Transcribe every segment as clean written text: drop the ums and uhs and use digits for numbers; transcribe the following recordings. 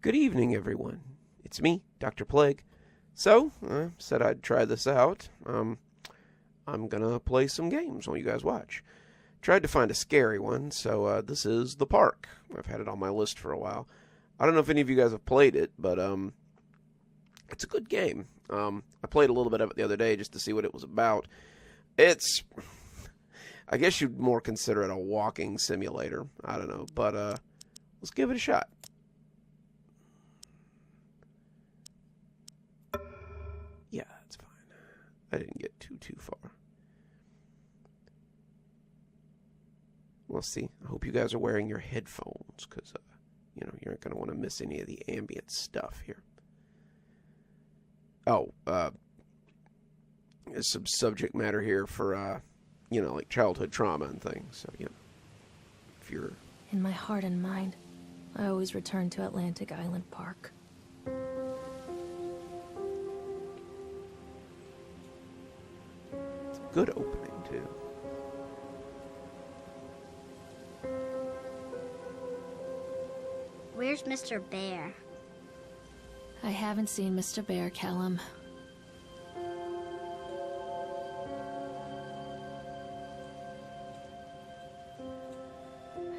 Good evening, everyone. It's me, Dr. Plague. So, I said I'd try this out. I'm gonna play some games while you guys watch. Tried to find a scary one, so this is The Park. I've had it on my list for a while. I don't know if any of you guys have played it, but it's a good game. I played a little bit of it the other day just to see what it was about. It's, I guess you'd more consider it a walking simulator. I don't know, but let's give it a shot. Yeah, that's fine. I didn't get too far. We'll see. I hope you guys are wearing your headphones, because, you know, you're not going to want to miss any of the ambient stuff here. Oh, there's some subject matter here for, you know, like childhood trauma and things. So, you know, if you're... In my heart and mind, I always return to Atlantic Island Park. It's a good opening, too. Where's Mr. Bear? I haven't seen Mr. Bear, Callum.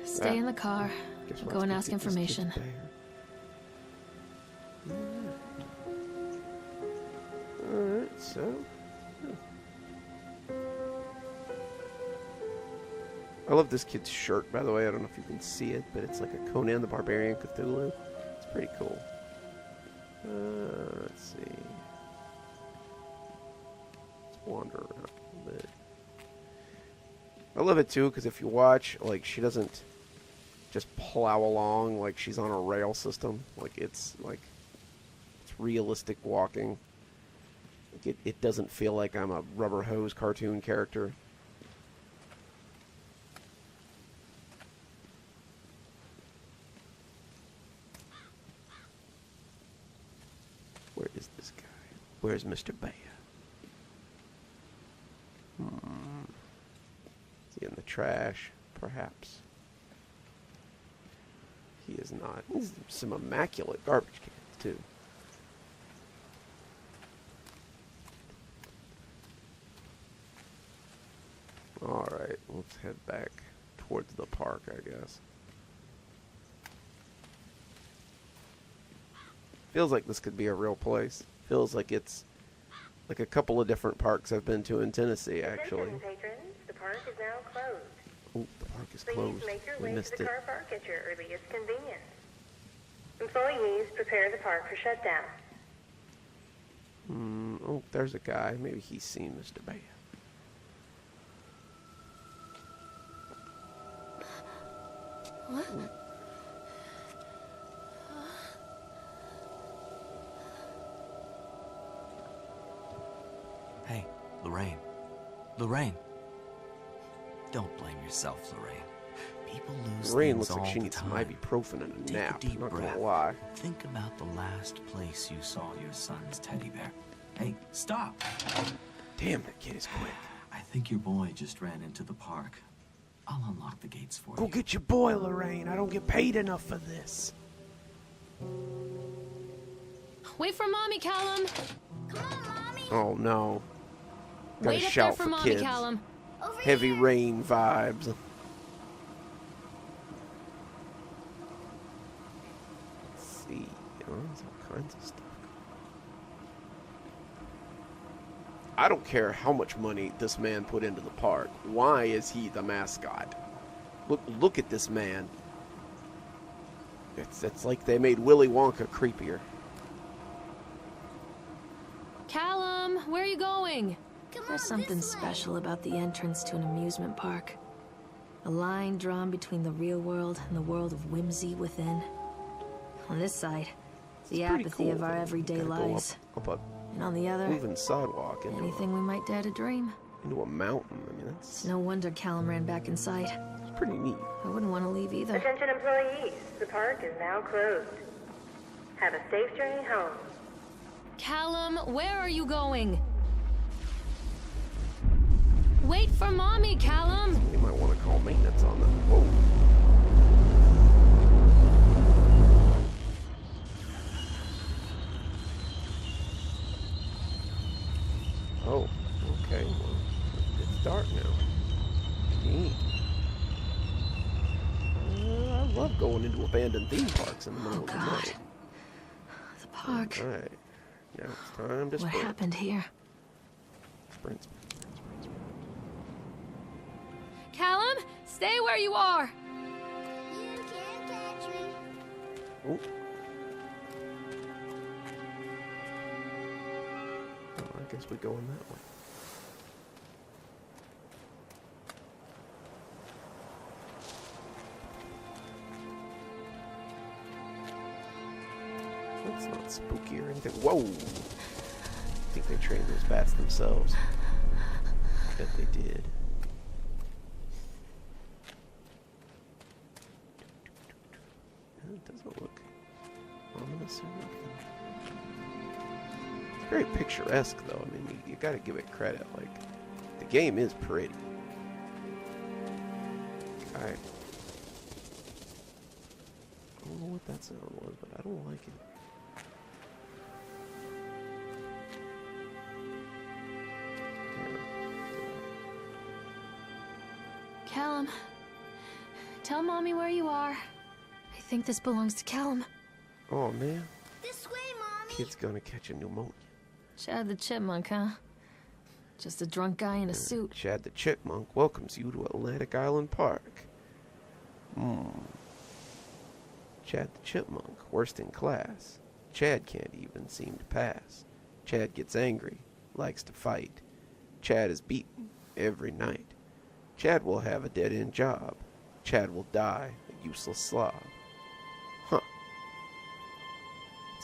Stay in the car. Go and ask information. Alright, so... I love this kid's shirt, by the way. I don't know if you can see it, but it's like a Conan the Barbarian Cthulhu. It's pretty cool. Let's see. Let's wander around a little bit. I love it, too, because if you watch, like, she doesn't just plow along like she's on a rail system. Like, it's realistic walking. Like, it doesn't feel like I'm a rubber hose cartoon character. Where is this guy? Where's Mr. Bear? Is he in the trash? Perhaps. He is not. There's some immaculate garbage cans, too. Alright, let's head back towards the park, I guess. Feels like this could be a real place. Feels like it's like a couple of different parks I've been to in Tennessee, actually. Attention, patrons. The park is now closed. Oh, the park is Please closed. make your We way missed to the it. car park at your earliest convenience. Employees, prepare the park for shutdown. Oh, there's a guy. Maybe he's seen Mr. Bear. What? Hey, Lorraine. Lorraine. Don't blame yourself, Lorraine. People lose Lorraine things looks like all she the needs some time. ibuprofen and a Take nap. a deep I'm not breath. gonna lie. Think about the last place you saw your son's teddy bear. Hey, stop! Damn, that kid is quick. I think your boy just ran into the park. I'll unlock the gates for Go you. get your boy, Lorraine. I don't get paid enough for this. Wait for Mommy, Callum! Come on, Mommy. Oh no. Gotta Wait up there shout for for Mommy, kids. Callum. Over Heavy here. rain vibes. Let's see. Oh, there's all kinds of stuff. I don't care how much money this man put into the park. Why is he the mascot? Look at this man. It's like they made Willy Wonka creepier. Callum, where are you going? Come There's on, something this way. special about the entrance to an amusement park. A line drawn between the real world and the world of whimsy within. On this side, the It's pretty apathy cool, of our though. everyday Gotta go lives. up a And on the other, moving sidewalk anything we might dare to dream. into a mountain. I mean, that's No wonder Callum ran back inside. it's pretty neat. I wouldn't want to leave either. Attention, employees. The park is now closed. Have a safe journey home. Callum, where are you going? Wait for Mommy, Callum! You might want to call maintenance on that. Whoa. abandoned theme parks in the middle of the night. The park. All right. Now it's time to What sprint. happened here? Sprint. Callum, stay where you are. You can't catch me. Oh. Oh, I guess we go in that way. That's not spooky or anything. Whoa! I think they trained those bats themselves. Bet they did. It doesn't look ominous or nothing. It's very picturesque, though. I mean, you gotta give it credit. Like, the game is pretty. Alright. I don't know what that sound was, but I don't like it. Callum, tell Mommy where you are. I think this belongs to Callum. Oh, man. This way, Mommy. Kid's gonna catch a pneumonia. Chad the Chipmunk, huh? Just a drunk guy in a suit. Chad the Chipmunk welcomes you to Atlantic Island Park. Chad the Chipmunk, worst in class. Chad can't even seem to pass. Chad gets angry, likes to fight. Chad is beaten every night. Chad will have a dead-end job. Chad will die a useless slob. Huh.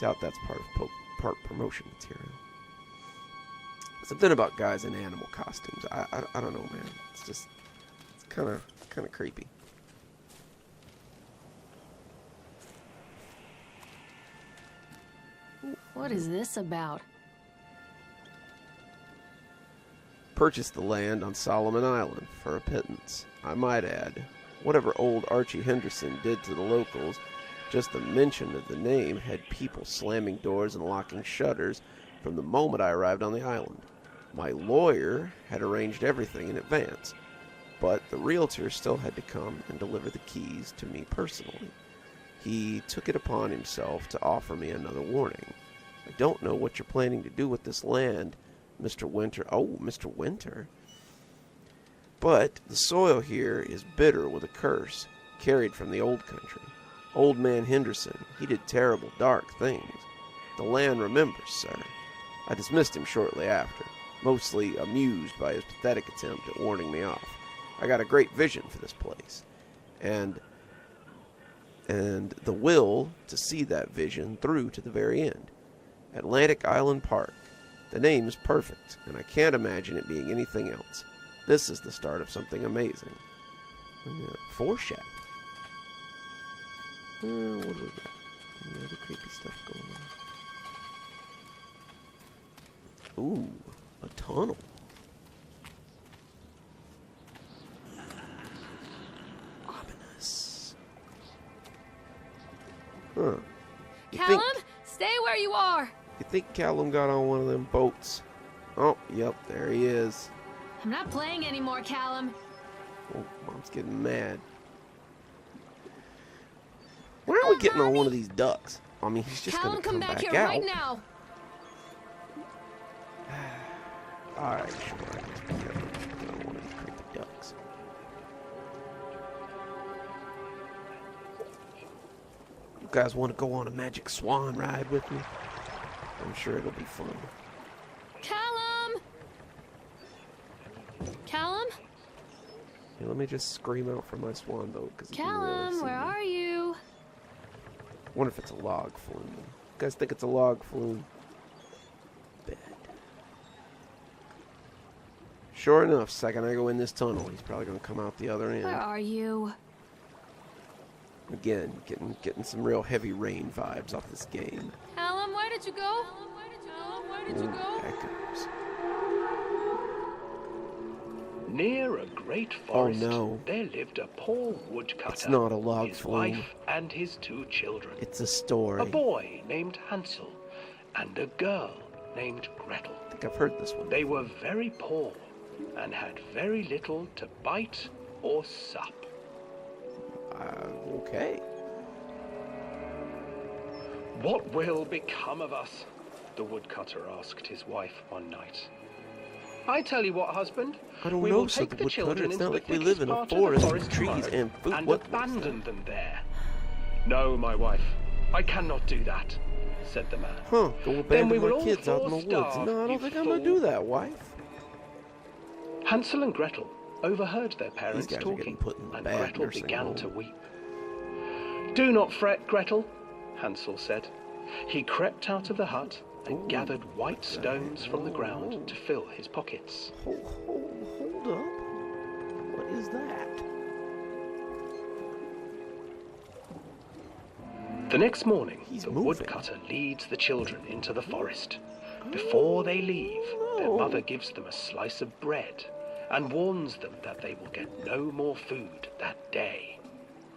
Doubt that's part of part promotion material. Something about guys in animal costumes. I don't know, man. It's kind of creepy. What is this about? Purchased the land on Solomon Island for a pittance. I might add, whatever old Archie Henderson did to the locals, just the mention of the name had people slamming doors and locking shutters from the moment I arrived on the island. My lawyer had arranged everything in advance, but the realtor still had to come and deliver the keys to me personally. He took it upon himself to offer me another warning. I don't know what you're planning to do with this land, Mr. Winter. Oh, Mr. Winter. But the soil here is bitter with a curse, carried from the old country. Old man Henderson, he did terrible, dark things. The land remembers, sir. I dismissed him shortly after, mostly amused by his pathetic attempt at warning me off. I got a great vision for this place, and the will to see that vision through to the very end. Atlantic Island Park. The name is perfect, and I can't imagine it being anything else. This is the start of something amazing. Foreshadow. What do we got? Any other creepy stuff going on? Ooh, a tunnel. Ominous. Huh. Callum, stay where you are. You think Callum got on one of them boats? Oh, yep, there he is. I'm not playing anymore, Callum. Oh, Mom's getting mad. Why aren't we getting on one of these ducks? I mean, he's just Callum, gonna come back here out. right now. Alright, sure, I guess we gotta get on one of these creepy ducks. You guys want to go on a magic swan ride with me? I'm sure it'll be fun. Callum! Callum? Hey, let me just scream out for my swan boat, because Callum, where are you? I wonder if it's a log flume. You guys think it's a log flume? Bet. Sure enough, second I go in this tunnel, he's probably going to come out the other end. Where are you? Again, getting some real heavy rain vibes off this game. Callum, where did you go? Where did you go? Echoes. Near a great forest, no. there lived a poor woodcutter. It's not a log his flume. wife and his 2 children. It's a story. A boy named Hansel and a girl named Gretel. I think I've heard this one. They were very poor and had very little to bite or sup. Okay. What will become of us? The woodcutter asked his wife one night. I tell you what, husband. I don't we know, will said take the the children woodcutter. It's into not the like we thickest live in a part of the forest with forest trees tomorrow and food. and What? abandon them there. No, my wife, I cannot do that, said the man. Huh, go Then we abandon will my all kids out in the four woods. starve, No, I you don't think I'm going to fool. do that, wife. Hansel and Gretel overheard their parents These guys are getting talking, put in the and bad Gretel nursing began home. to weep. Do not fret, Hansel said. He crept out of the hut and gathered white stones from the ground to fill his pockets. Hold up. What is that? The next morning, He's the moving. woodcutter leads the children into the forest. Before they leave, their mother gives them a slice of bread and warns them that they will get no more food that day.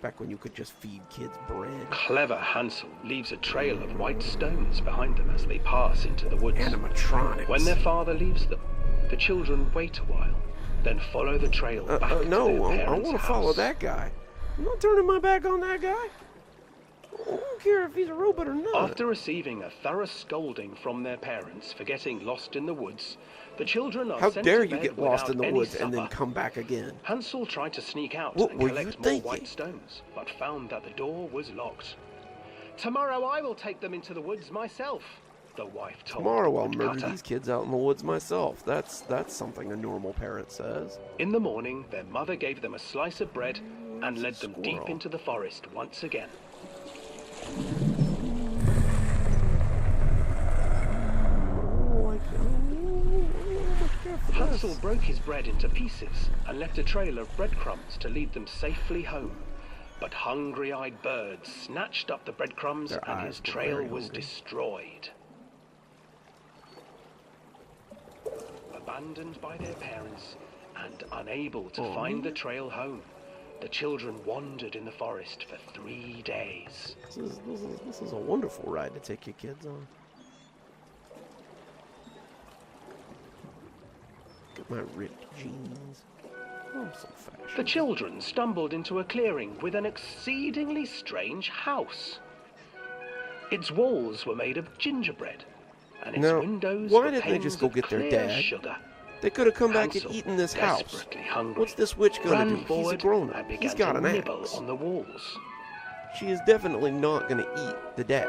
Back when you could just feed kids bread. Clever Hansel leaves a trail of white stones behind them as they pass into the woods. Animatronics. When their father leaves them, the children wait a while, then follow the trail back to no, their I parents' want to house. follow that guy. I'm not turning my back on that guy. I don't care if he's a robot or not. After receiving a thorough scolding from their parents for getting lost in the woods, the children are How sent dare to you bed get lost in without the any woods and then supper. come back again? Hansel tried to sneak out What and were you collect more thinking? white stones, but found that the door was locked. Tomorrow I will take them into the woods myself, the wife told Tomorrow the I'll murder woodcutter. these kids out in the woods myself. That's something a normal parent says. In the morning, their mother gave them a slice of bread and led them deep Squirrel. into the forest once again. Hansel broke his bread into pieces and left a trail of breadcrumbs to lead them safely home. But hungry-eyed birds snatched up the breadcrumbs Their and eyes his were trail very was hungry. destroyed. Abandoned by their parents and unable to find the trail home, the children wandered in the forest for 3 days. This is a wonderful ride to take your kids on. Look at my ripped jeans. Oh, I'm so fashionable. The children stumbled into a clearing with an exceedingly strange house. Its walls were made of gingerbread, and its Now, windows why were didn't they panes just go of get their clear dad? sugar. They could have come back and Hansel, eaten this house. desperately hungry, What's this witch gonna ran do? He's a forward grown-up. and He's began got to an nibble axe. on the walls. She is definitely not gonna eat the dad.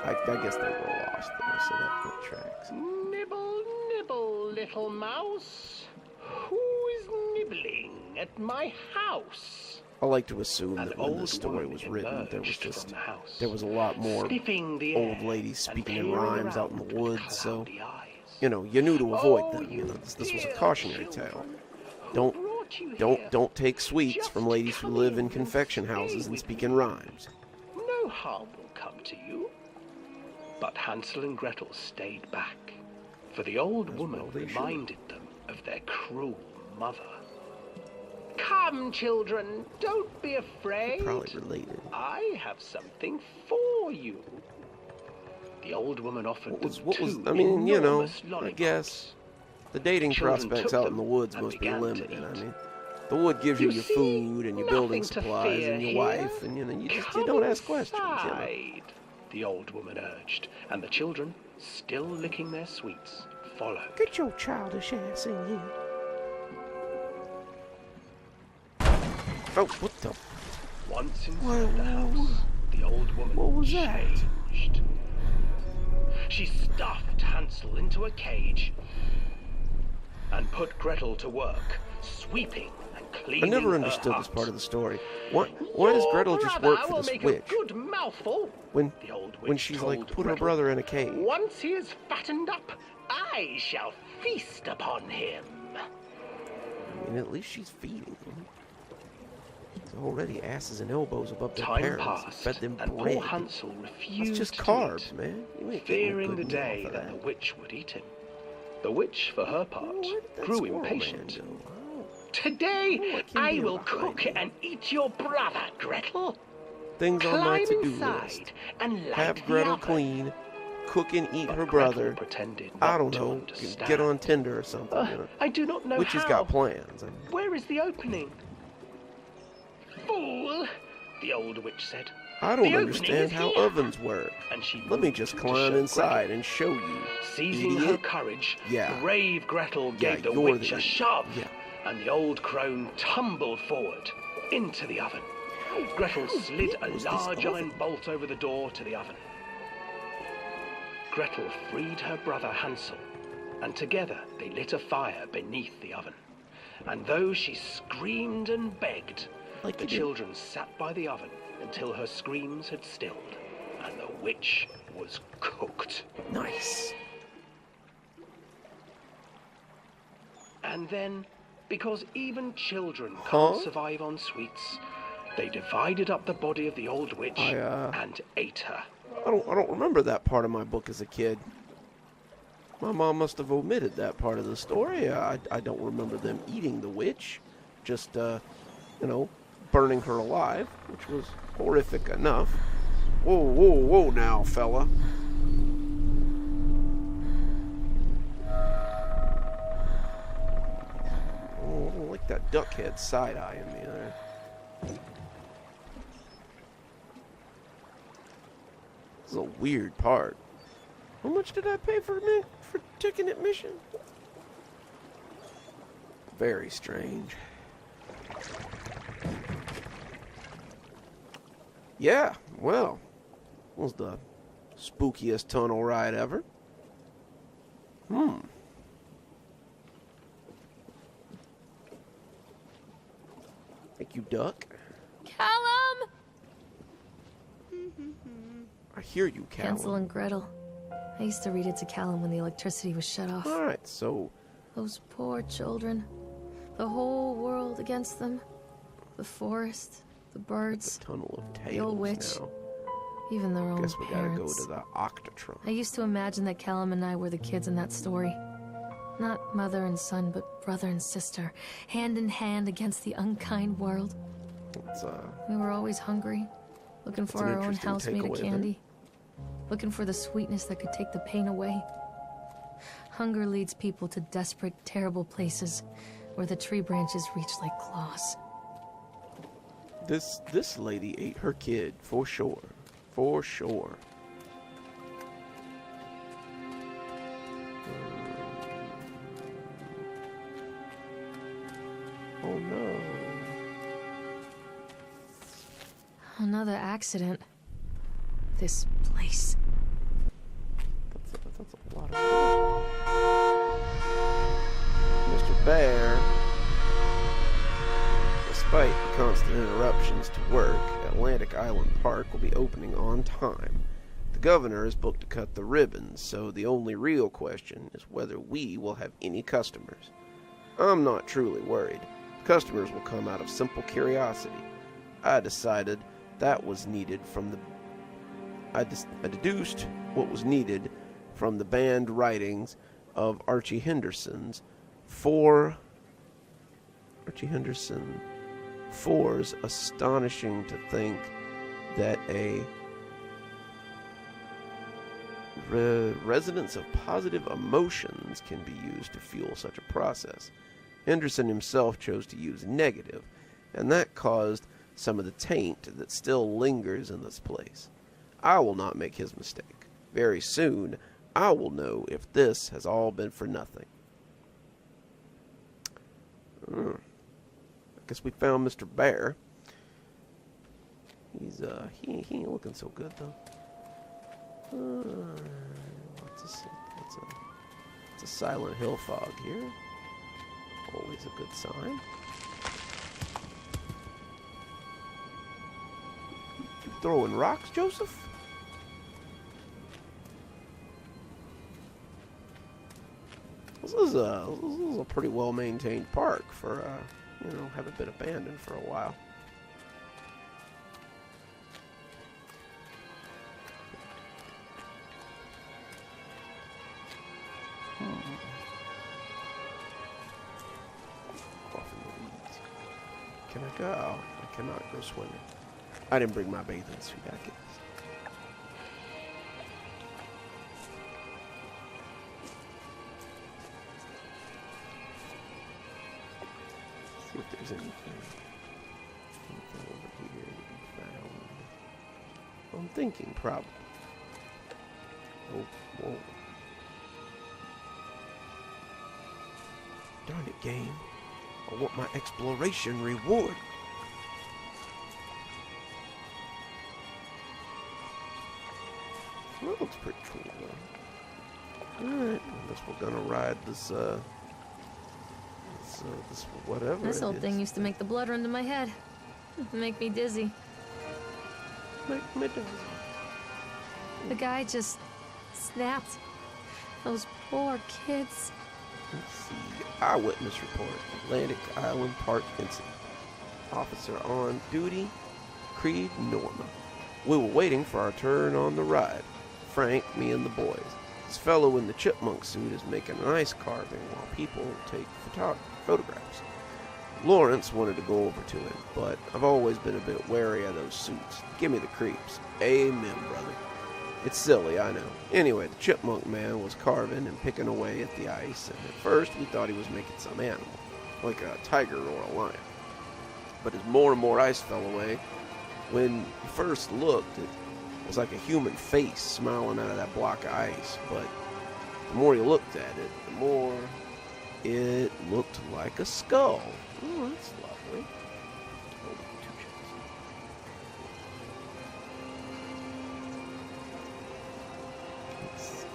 I guess they were lost there, so that tracks. Nibble, nibble, little mouse. Who is nibbling at my house? I like to assume An that when old this story woman was written, there was emerged just from the house, there was a lot more sniffing the old air ladies and speaking in peering rhymes out in the around with woods, so cloudy eyes. you know you knew to avoid Oh, them. You know this was a dear cautionary children, tale. who Don't brought you here? don't take sweets Just from ladies who come live in and confection stay houses and with speak me. in rhymes. No harm will come to you. But Hansel and Gretel stayed back, for the old woman well they should. reminded them of their cruel mother. Come, children, don't be afraid. Probably related. I have something for you. The old woman offered What was them two I mean, you know, enormous I lollipops. guess the dating Children prospects took out in the them woods and must be began to limited. I eat. mean, the wood gives you You your see, food and your building nothing to supplies fear and your here. wife, and you know you Come don't ask questions. You know. inside, the old woman urged, and the children, still licking their sweets, followed. Get your childish ass in here. Oh, what the? Once inside Whoa, the house, the old woman What was that? changed. She stuffed Hansel into a cage and put Gretel to work, sweeping and cleaning I never her understood this hut. part of the story. Why does Gretel just Your work brother for will this make witch a good mouthful. when The old when witch she's told like put her Gretel. brother in a cage? Once he is fattened up, I shall feast upon him. I mean, at least she's feeding them. It's already asses and elbows above their Time parents. passed, Fed them and bread. poor Hansel refused That's just to carbs, eat, man. You ain't getting a fearing good the meal day off of that the that. witch would eat him. The witch, for her part, What did that grew squirrel man impatient. do? Oh. Today, what can I be will about cook right and eat your brother, Gretel. Things on my Climb to-do inside list. and light Have the Gretel oven. clean, cook and eat But her Gretel brother. pretended I not don't to know. understand. Get on Tinder or something. You know. I do not know Witches how. got plans. I mean, Where is the opening? Fool! the old witch said. I "The don't opening understand is how here." ovens work. And she Let me moved just to climb show inside Gretel. and show you. Seizing her Idiot. courage, Yeah. brave Gretel gave the you're witch the a idiot. shove, Yeah. and the old crone tumbled forward into the oven. Gretel slid a was this large oven? iron bolt over the door to the oven. Gretel freed her brother Hansel, and together they lit a fire beneath the oven. And though she screamed and begged, Like the you did. children sat by the oven until her screams had stilled, and the witch was cooked. Nice. And then, because even children Huh? can't survive on sweets, they divided up the body of the old witch and ate her. I don't remember that part of my book as a kid. My mom must have omitted that part of the story. I don't remember them eating the witch, just burning her alive, which was horrific enough. Whoa, whoa, whoa now, fella. Oh, I don't like that duck head side-eyeing me there. This is a weird part. How much did I pay for taking admission? Very strange. Yeah, well, was the spookiest tunnel ride ever. Thank you, duck. Callum! I hear you, Callum. Hansel and Gretel. I used to read it to Callum when the electricity was shut off. Alright, so Those poor children. The whole world against them. The forest, the birds, tunnel of the old tales witch. now. Even their own Guess we parents. gotta go to the Octatron. I used to imagine that Callum and I were the kids in that story. Not mother and son, but brother and sister, hand in hand against the unkind world. It's, We were always hungry, looking for an our own interesting house made of takeaway there. candy, looking for the sweetness that could take the pain away. Hunger leads people to desperate, terrible places where the tree branches reach like claws. This lady ate her kid, for sure. For sure. Oh no. Another accident. This place. That's a lot of Mr. Bear. Despite the constant interruptions to work, Atlantic Island Park will be opening on time. The governor is booked to cut the ribbons, so the only real question is whether we will have any customers. I'm not truly worried. Customers will come out of simple curiosity. I decided that was needed from the... I deduced what was needed from the banned writings of Archie Henderson's Archie Henderson 4's astonishing to think that a resonance of positive emotions can be used to fuel such a process. Henderson himself chose to use negative, and that caused some of the taint that still lingers in this place. I will not make his mistake. Very soon, I will know if this has all been for nothing. I guess we found Mr. Bear. He's he ain't looking so good though. It's a Silent Hill fog here. Always a good sign. You throwing rocks, Joseph? This is a pretty well maintained park for haven't been abandoned for a while. Off in the weeds. Can I go? Oh, I cannot go swimming. I didn't bring my bathing suit. I guess. See if there's anything over here to be found. I'm thinking, probably. Oh, whoa. Darn it, game. I want my exploration reward. Well, that looks pretty cool, though. Alright, I guess we're gonna ride this whatever. This old thing used to make the blood run to my head. Make me dizzy. Make me dizzy. The guy just snapped. Those poor kids. Let's see. Eyewitness report. Atlantic Island Park incident. Officer on duty, Creed Norma. We were waiting for our turn on the ride. Frank, me, and the boys. This fellow in the chipmunk suit is making an ice carving while people take photographs. Lawrence wanted to go over to him, but I've always been a bit wary of those suits. Give me the creeps. Amen, brother. It's silly, I know. Anyway, the chipmunk man was carving and picking away at the ice, and at first we thought he was making some animal, like a tiger or a lion. But as more and more ice fell away, when you first looked, it was like a human face smiling out of that block of ice. But the more you looked at it, the more it looked like a skull. Oh, that's lovely. Oh, 2 shots. Let's see.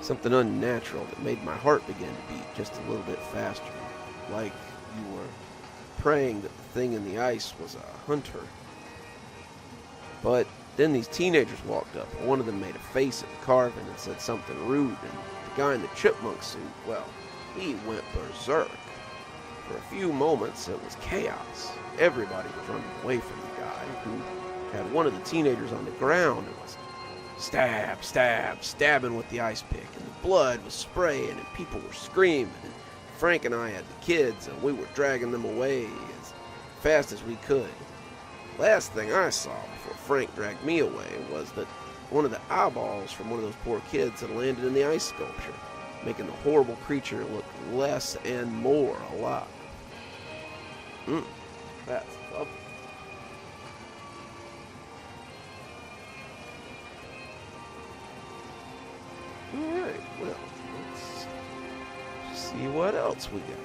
Something unnatural that made my heart begin to beat just a little bit faster. Like you were praying that the thing in the ice was a hunter. But then these teenagers walked up, and one of them made a face at the carving and said something rude, and the guy in the chipmunk suit, well, he went berserk. For a few moments, it was chaos. Everybody was running away from the guy, who had one of the teenagers on the ground and was stabbing with the ice pick, and the blood was spraying, and people were screaming, and Frank and I had the kids, and we were dragging them away as fast as we could. Last thing I saw before Frank dragged me away was that one of the eyeballs from one of those poor kids had landed in the ice sculpture, making the horrible creature look less and more alive. That's lovely. Alright, well, let's see what else we got.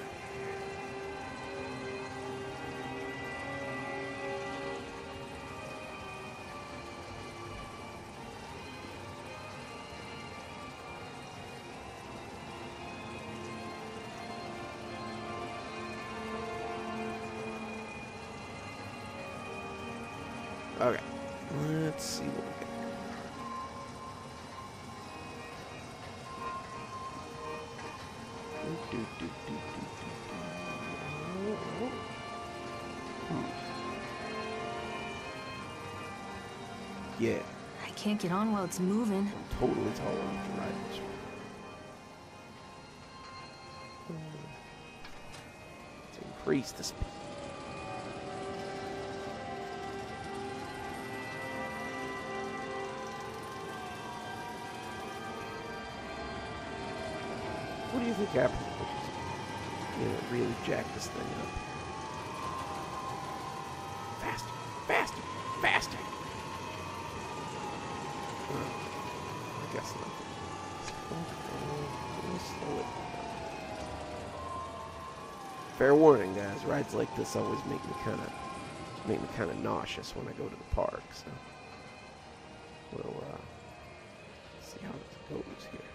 Okay, let's see what we got. Yeah. I can't get on while it's moving. I'm totally tall enough to ride this one. To increase the speed. What do you think happened? Really jack this thing up. Faster, faster, faster. I guess not. Slow it down. Fair warning, guys. Rides like this always make me kind of nauseous when I go to the park. So we'll see how this goes here.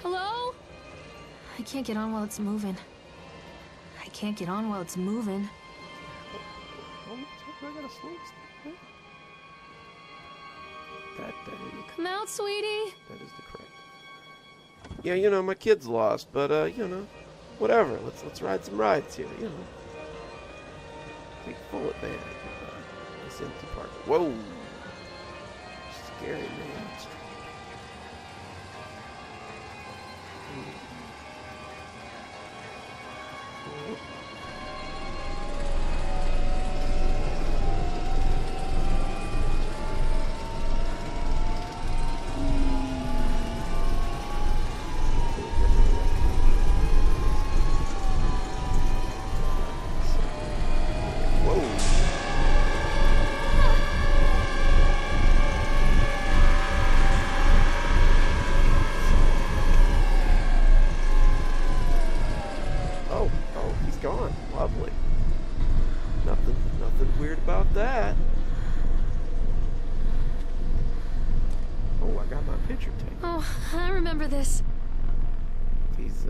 Hello? I can't get on while it's moving. I can't get on while it's moving. I gotta slow this thing. That is. Come out, sweetie. That is the correct. Yeah, my kid's lost, but whatever. Let's ride some rides here. Take full advantage of this empty park. Whoa, scary, man. Whoa. about that. Oh, I got my picture taken. Oh, I remember this. These,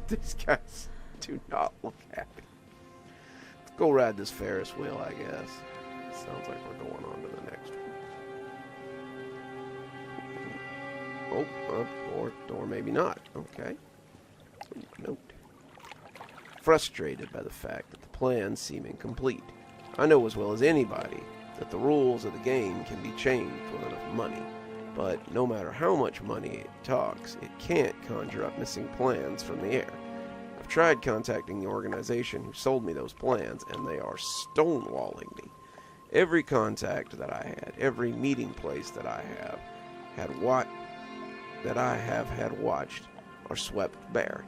these guys do not look happy. Let's go ride this Ferris wheel, I guess. Sounds like we're going on to the next one. Oh, or maybe not. Okay. Note. Frustrated by the fact that the plans seem incomplete. I know as well as anybody that the rules of the game can be changed with enough money, but no matter how much money it talks, it can't conjure up missing plans from the air. I've tried contacting the organization who sold me those plans, and they are stonewalling me. Every contact that I had, every meeting place that I have had watched are swept bare.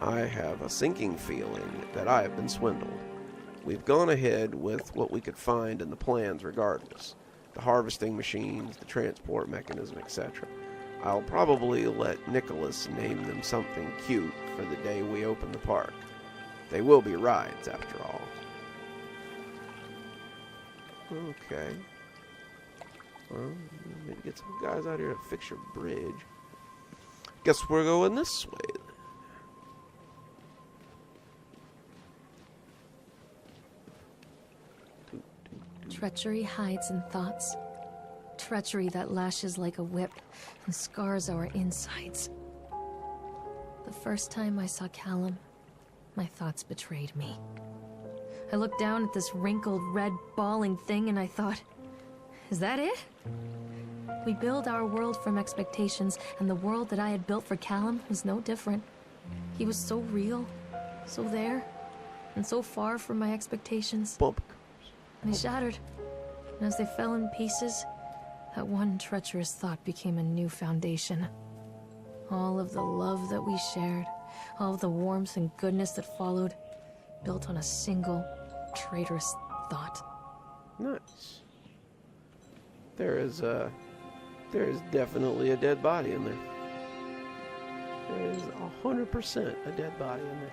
I have a sinking feeling that I have been swindled. We've gone ahead with what we could find in the plans regardless. The harvesting machines, the transport mechanism, etc. I'll probably let Nicholas name them something cute for the day we open the park. They will be rides, after all. Okay. Well, maybe get some guys out here to fix your bridge. Guess we're going this way then. Treachery hides in thoughts. Treachery that lashes like a whip and scars our insides. The first time I saw Callum, my thoughts betrayed me. I looked down at this wrinkled, red, bawling thing and I thought, is that it? We build our world from expectations, and the world that I had built for Callum was no different. He was so real, so there, and so far from my expectations. Bump. And they shattered. And as they fell in pieces, that one treacherous thought became a new foundation. All of the love that we shared, all of the warmth and goodness that followed, built on a single traitorous thought. Nice. There is definitely a dead body in there. There is 100% a dead body in there.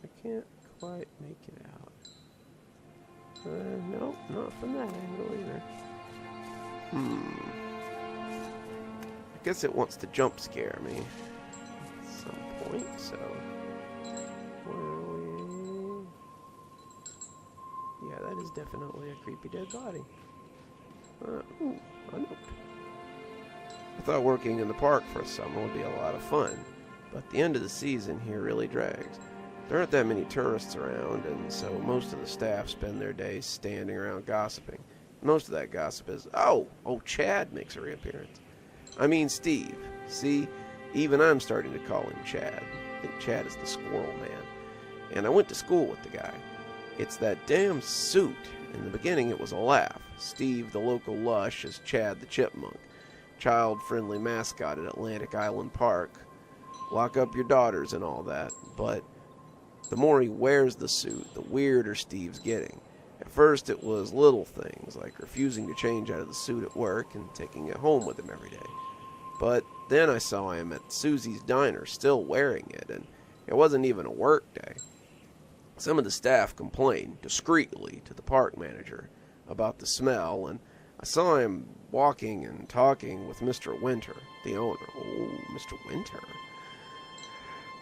I can't quite make it out. Nope, not from that angle either. I guess it wants to jump scare me at some point, so... Where are we? Yeah, that is definitely a creepy dead body. Ooh, a note. I thought working in the park for a summer would be a lot of fun, but the end of the season here really drags. There aren't that many tourists around, and so most of the staff spend their days standing around gossiping. Most of that gossip is, oh, Chad makes a reappearance. I mean Steve. See, even I'm starting to call him Chad. I think Chad is the squirrel man. And I went to school with the guy. It's that damn suit. In the beginning it was a laugh. Steve the local lush is Chad the chipmunk. Child-friendly mascot at Atlantic Island Park. Lock up your daughters and all that. But the more he wears the suit, the weirder Steve's getting. At first it was little things, like refusing to change out of the suit at work and taking it home with him every day. But then I saw him at Susie's diner still wearing it, and it wasn't even a work day. Some of the staff complained, discreetly, to the park manager about the smell, and I saw him walking and talking with Mr. Winter, the owner. Oh, Mr. Winter.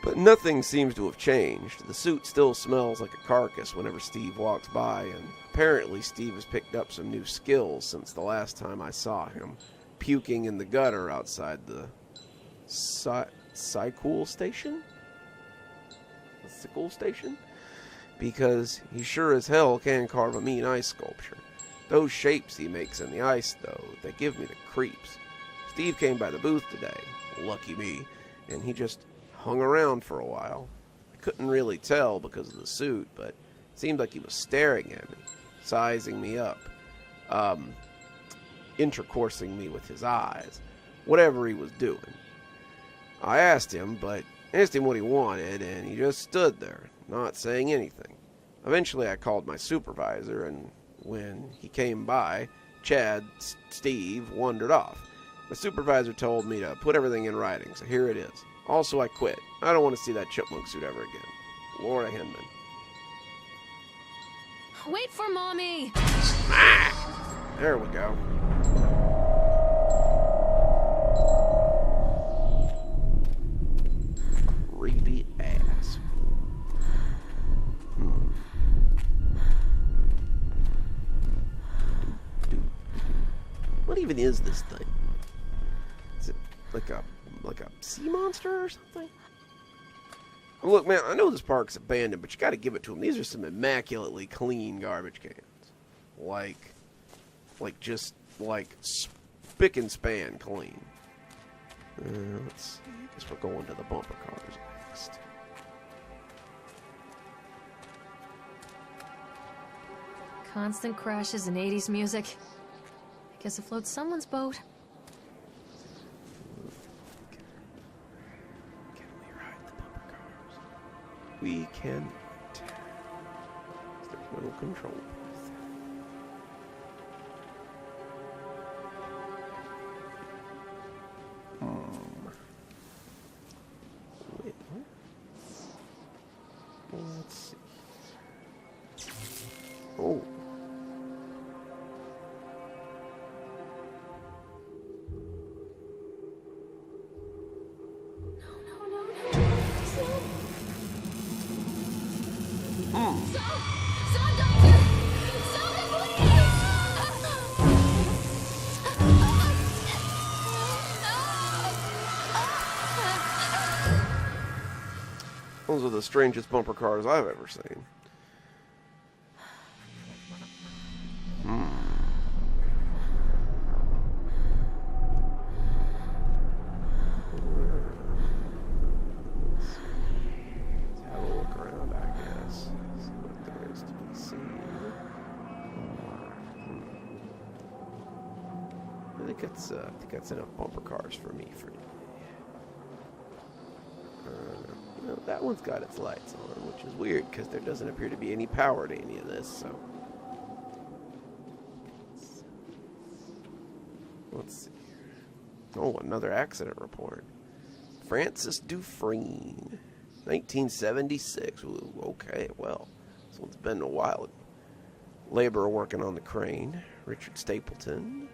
But nothing seems to have changed. The suit still smells like a carcass whenever Steve walks by, and apparently Steve has picked up some new skills since the last time I saw him, puking in the gutter outside the Sickle Station? The Sickle Station? Because he sure as hell can carve a mean ice sculpture. Those shapes he makes in the ice, though, they give me the creeps. Steve came by the booth today, lucky me, and he just hung around for a while. I couldn't really tell because of the suit, but it seemed like he was staring at me, sizing me up, intercoursing me with his eyes, whatever he was doing. I asked him what he wanted, and he just stood there, not saying anything. Eventually I called my supervisor, and when he came by, Steve wandered off. My supervisor told me to put everything in writing, so here it is. Also, I quit. I don't want to see that chipmunk suit ever again. Laura Hinman. Wait for Mommy! There we go. Creepy ass. What even is this thing? Is it like a sea monster or something? Look, man, I know this park's abandoned, but you got to give it to them. These are some immaculately clean garbage cans, just spick and span clean. Let's see. I guess we're going to the bumper cars next. Constant crashes and 80s music. I guess it floats someone's boat. Can we ride the bumper cars? We can. There's no control. Wait, what? Let's see. Oh. Those are the strangest bumper cars I've ever seen. Let's have a look around, I guess. See what there is to be seen. I think that's enough bumper cars for me for today. No, that one's got its lights on, which is weird because there doesn't appear to be any power to any of this, so. Let's see. Oh, another accident report. Francis Dufresne, 1976. Ooh, okay, well, this one's been a while. Laborer working on the crane. Richard Stapleton,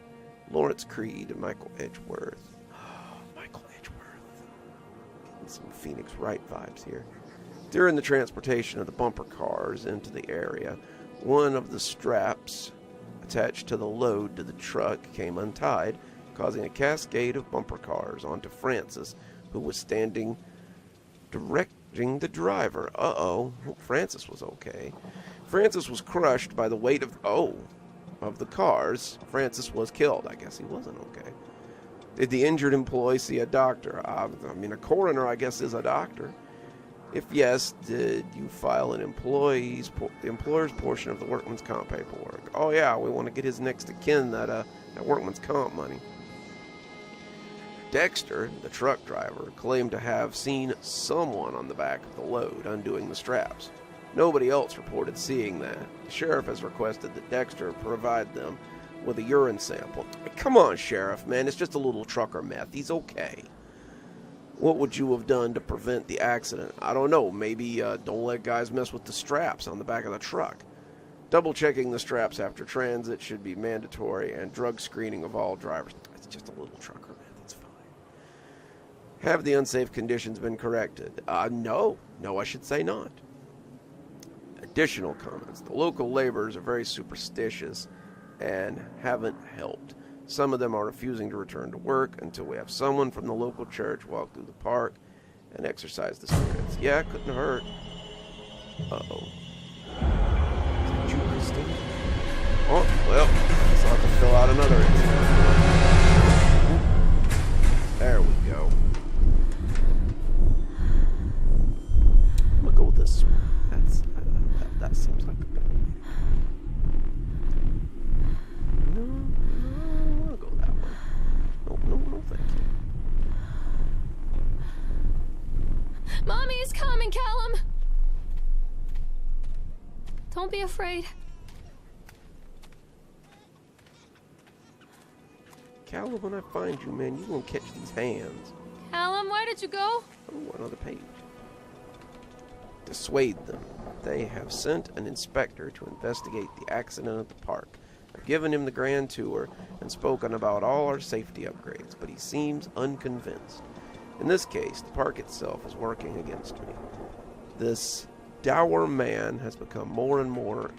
Lawrence Creed, and Michael Edgeworth. Michael Edgeworth. Getting some Phoenix Wright vibes here. During the transportation of the bumper cars into the area, one of the straps attached to the load to the truck came untied, causing a cascade of bumper cars onto Francis, who was standing directing the driver. Uh-oh. Francis was okay. Francis was crushed by the weight of the cars. Francis was killed. I guess he wasn't okay. Did the injured employee see a doctor? I mean, a coroner, I guess, is a doctor. If yes, did you file the employer's portion of the workman's comp paperwork? Oh yeah, we want to get his next of kin that workman's comp money. Dexter, the truck driver, claimed to have seen someone on the back of the load undoing the straps. Nobody else reported seeing that. The sheriff has requested that Dexter provide them with a urine sample. Come on, Sheriff, man, it's just a little trucker meth. He's okay. What would you have done to prevent the accident? I don't know. Maybe don't let guys mess with the straps on the back of the truck. Double-checking the straps after transit should be mandatory, and drug screening of all drivers. It's just a little trucker meth. It's fine. Have the unsafe conditions been corrected? No. No, I should say not. Additional comments. The local laborers are very superstitious and haven't helped. Some of them are refusing to return to work until we have someone from the local church walk through the park and exercise the spirits. Yeah, it couldn't hurt. Uh-oh. Is that you, Christine? Oh, well, I still have to fill out another exam. There we go. I'm gonna go with this one. That seems like a good one. No, I'll go that one. No, thank you. Mommy is coming, Callum! Don't be afraid. Callum, when I find you, man, you gonna catch these hands. Callum, where did you go? Oh, another page. Dissuade them. They have sent an inspector to investigate the accident at the park. I've given him the grand tour and spoken about all our safety upgrades, but he seems unconvinced. In this case, the park itself is working against me. This dour man has become more and more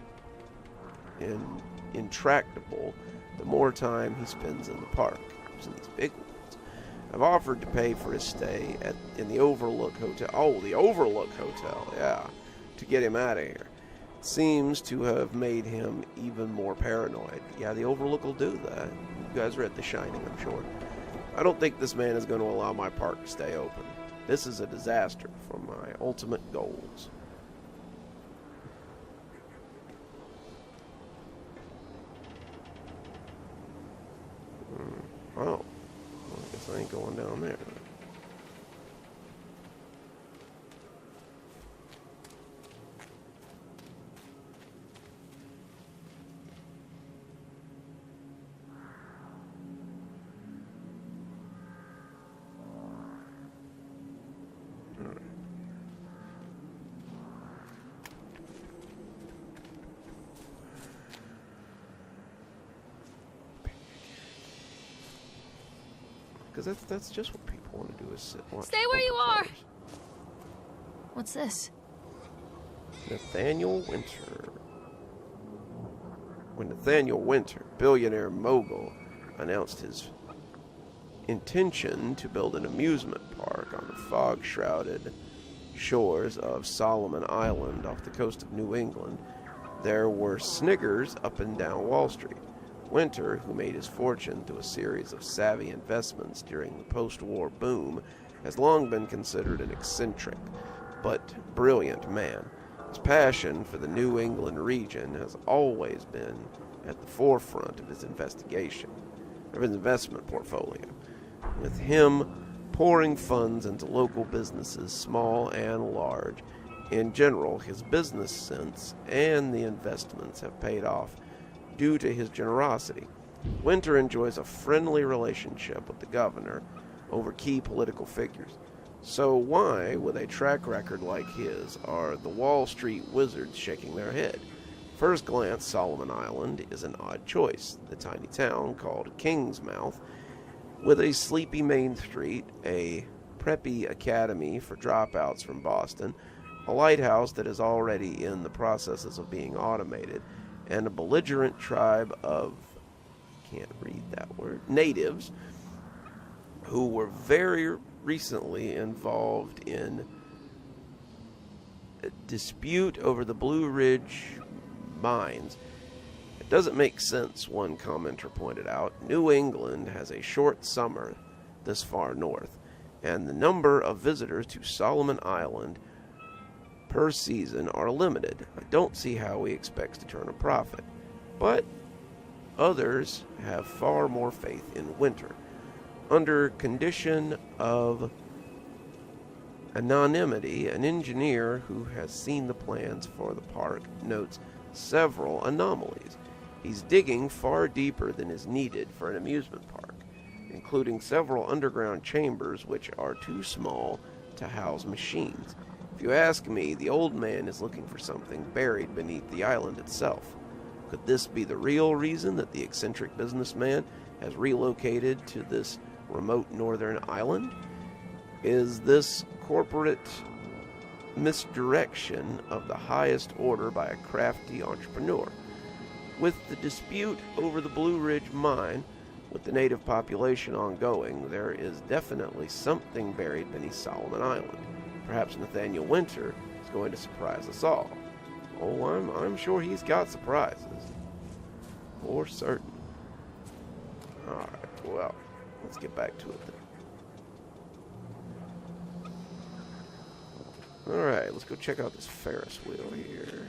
intractable the more time he spends in the park. He's in these big ones. I've offered to pay for his stay in the Overlook Hotel. Oh, the Overlook Hotel, yeah. To get him out of here. It seems to have made him even more paranoid. Yeah, the Overlook will do that. You guys read The Shining, I'm sure. I don't think this man is going to allow my park to stay open. This is a disaster for my ultimate goals. Oh. Well, I guess I ain't going down there. Because that's just what people want to do is sit and watch. Stay where you are! photos. What's this? Nathaniel Winter. When Nathaniel Winter, billionaire mogul, announced his intention to build an amusement park on the fog-shrouded shores of Solomon Island off the coast of New England, there were sniggers up and down Wall Street. Winter, who made his fortune through a series of savvy investments during the post-war boom, has long been considered an eccentric but brilliant man. His passion for the New England region has always been at the forefront of his investment portfolio, with him pouring funds into local businesses, small and large. In general, his business sense and the investments have paid off due to his generosity. Winter enjoys a friendly relationship with the governor over key political figures. So why, with a track record like his, are the Wall Street wizards shaking their head? First glance, Solomon Island is an odd choice. The tiny town called Kingsmouth, with a sleepy main street, a preppy academy for dropouts from Boston, a lighthouse that is already in the processes of being automated, and a belligerent tribe of, can't read that word, natives who were very recently involved in a dispute over the Blue Ridge mines. It doesn't make sense, one commenter pointed out. New England has a short summer this far north, and the number of visitors to Solomon Island per season are limited. I don't see how he expects to turn a profit. But others have far more faith in Winter. Under condition of anonymity, an engineer who has seen the plans for the park notes several anomalies. He's digging far deeper than is needed for an amusement park, including several underground chambers which are too small to house machines. If you ask me, the old man is looking for something buried beneath the island itself. Could this be the real reason that the eccentric businessman has relocated to this remote northern island? Is this corporate misdirection of the highest order by a crafty entrepreneur? With the dispute over the Blue Ridge mine, with the native population ongoing, there is definitely something buried beneath Solomon Island. Perhaps Nathaniel Winter is going to surprise us all. Oh, I'm sure he's got surprises. For certain. Alright, well, let's get back to it then. Alright, let's go check out this Ferris wheel here.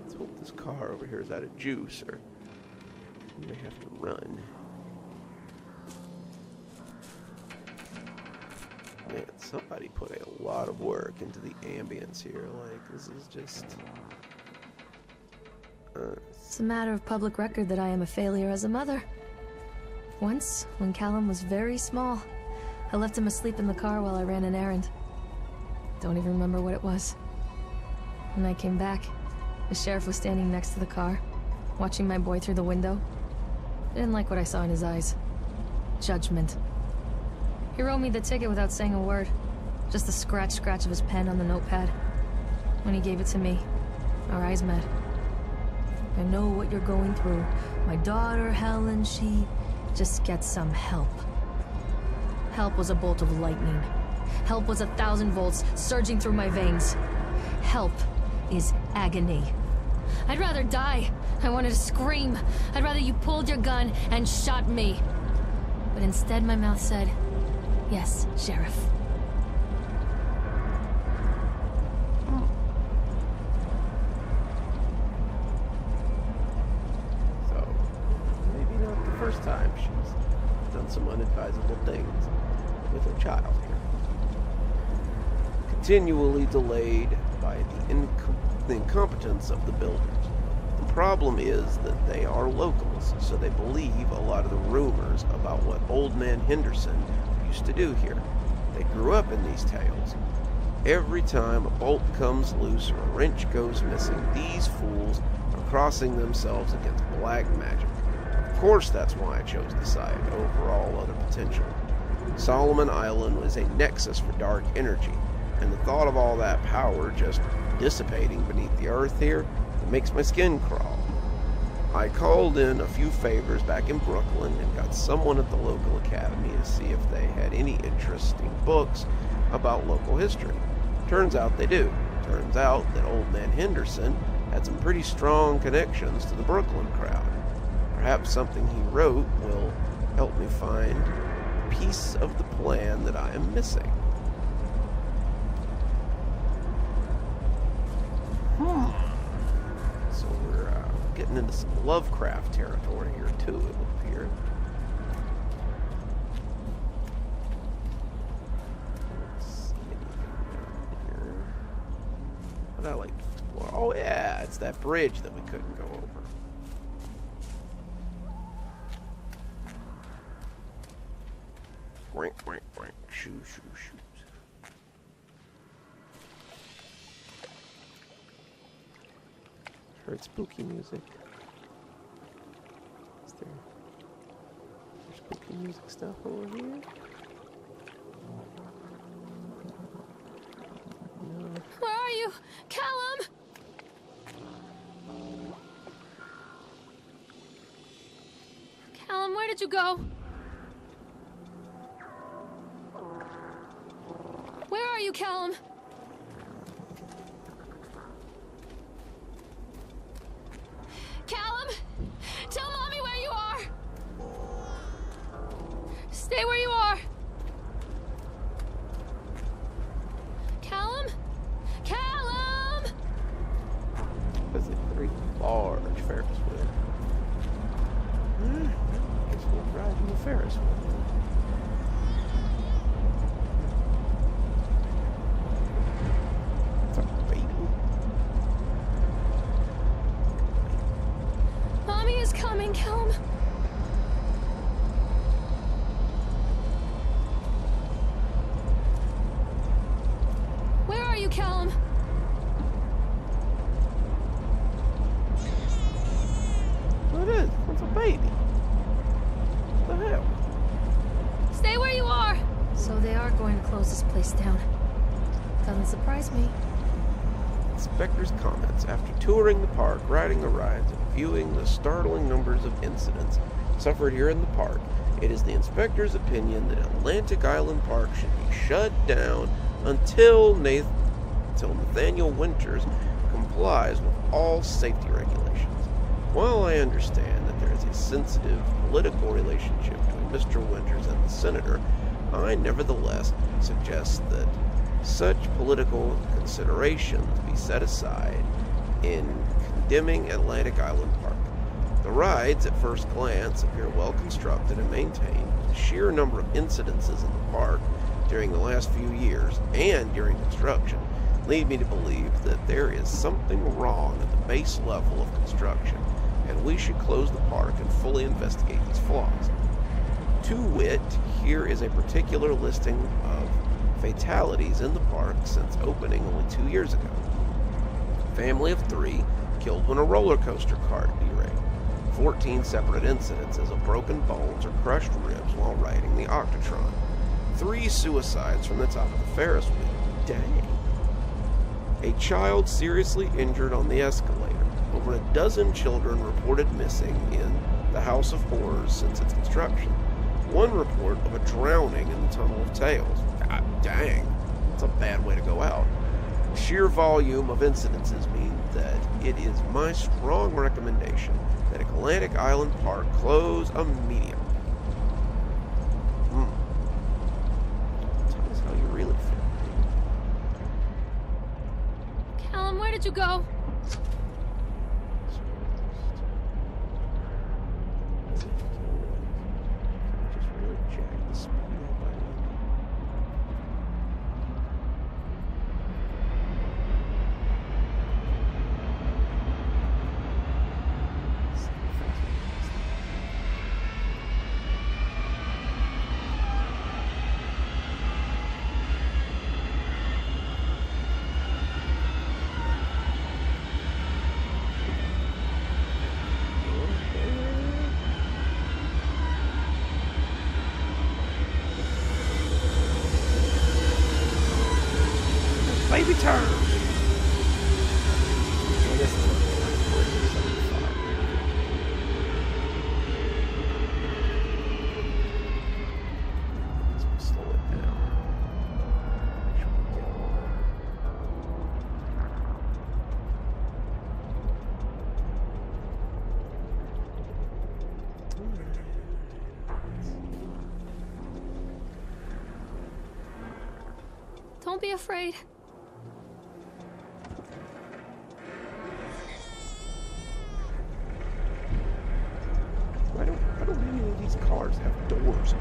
Let's hope this car over here is out of juice, or we may have to run. Yeah, it's somebody put a lot of work into the ambience here. Like, this is just... It's a matter of public record that I am a failure as a mother. Once, when Callum was very small, I left him asleep in the car while I ran an errand. Don't even remember what it was. When I came back, the sheriff was standing next to the car, watching my boy through the window. I didn't like what I saw in his eyes. Judgment. He wrote me the ticket without saying a word. Just the scratch of his pen on the notepad. When he gave it to me, our eyes met. I know what you're going through. My daughter, Helen, she just gets some help. Help was a bolt of lightning. Help was 1,000 volts surging through my veins. Help is agony. I'd rather die. I wanted to scream. I'd rather you pulled your gun and shot me. But instead my mouth said, yes, Sheriff. So, maybe not the first time she's done some unadvisable things with her child here. Continually delayed by the incompetence of the builders. The problem is that they are locals, so they believe a lot of the rumors about what Old Man Henderson used to do here. They grew up in these tales. Every time a bolt comes loose or a wrench goes missing, these fools are crossing themselves against black magic. Of course, that's why I chose the site over all other potential. Solomon Island was a nexus for dark energy, and the thought of all that power just dissipating beneath the earth here, it makes my skin crawl. I called in a few favors back in Brooklyn and got someone at the local academy to see if they had any interesting books about local history. Turns out they do. Turns out that Old Man Henderson had some pretty strong connections to the Brooklyn crowd. Perhaps something he wrote will help me find a piece of the plan that I am missing. So we're getting into some Lovecraft territory here too, it would appear. Let's see anything down here. What I like to explore. Oh yeah, it's that bridge that we couldn't go over. Wank, wank, wank. Shoo, shoo, shoot. Heard spooky music. Is there spooky music stuff over here? No. Where are you? Callum! Callum, where did you go? Where are you, Callum? Callum! Tell Mommy where you are! Stay where you are! Callum? Callum! That's a very large Ferris wheel. Guess we'll ride in the Ferris wheel. It's a baby. Mommy is coming, Callum. Where are you, Callum? What is? It's a baby. What the hell? Stay where you are! So they are going to close this place down. Doesn't surprise me. Inspector's comments after touring the park, riding the rides, and viewing the startling numbers of incidents suffered here in the park. It is the inspector's opinion that Atlantic Island Park should be shut down until Nathaniel Winters complies with all safety regulations. While I understand that there is a sensitive political relationship between Mr. Winters and the senator, I nevertheless suggest that such political considerations be set aside in condemning Atlantic Island Park. The rides, at first glance, appear well constructed and maintained. The sheer number of incidences in the park during the last few years and during construction lead me to believe that there is something wrong at the base level of construction, and we should close the park and fully investigate these flaws. To wit, here is a particular listing of fatalities in the park since opening only 2 years ago. Family of 3 killed when a roller coaster cart derailed. 14 separate incidences of broken bones or crushed ribs while riding the Octotron. 3 suicides from the top of the Ferris wheel. Dang. A child seriously injured on the escalator. Over a dozen children reported missing in the House of Horrors since its construction. 1 report of a drowning in the Tunnel of Tales. God dang. That's a bad way to go out. The sheer volume of incidences mean that it is my strong recommendation that Atlantic Island Park close immediately. Tell us how you really feel. Callum, where did you go? Just really jack the speed up by baby turn. Well, this is let's slow it down. Don't be afraid. Why don't any of these cars have doors?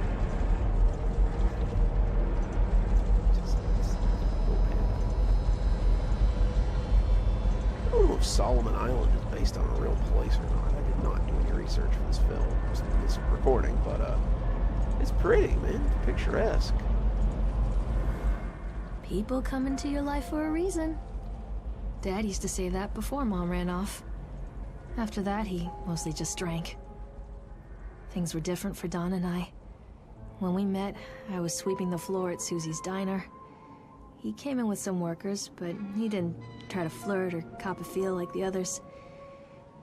I don't know if Solomon Island is based on a real place or not. I did not do any research for this film, just this recording, but it's pretty, man. Picturesque. People come into your life for a reason. Dad used to say that before Mom ran off. After that, he mostly just drank. Things were different for Don and I. When we met, I was sweeping the floor at Susie's diner. He came in with some workers, but he didn't try to flirt or cop a feel like the others.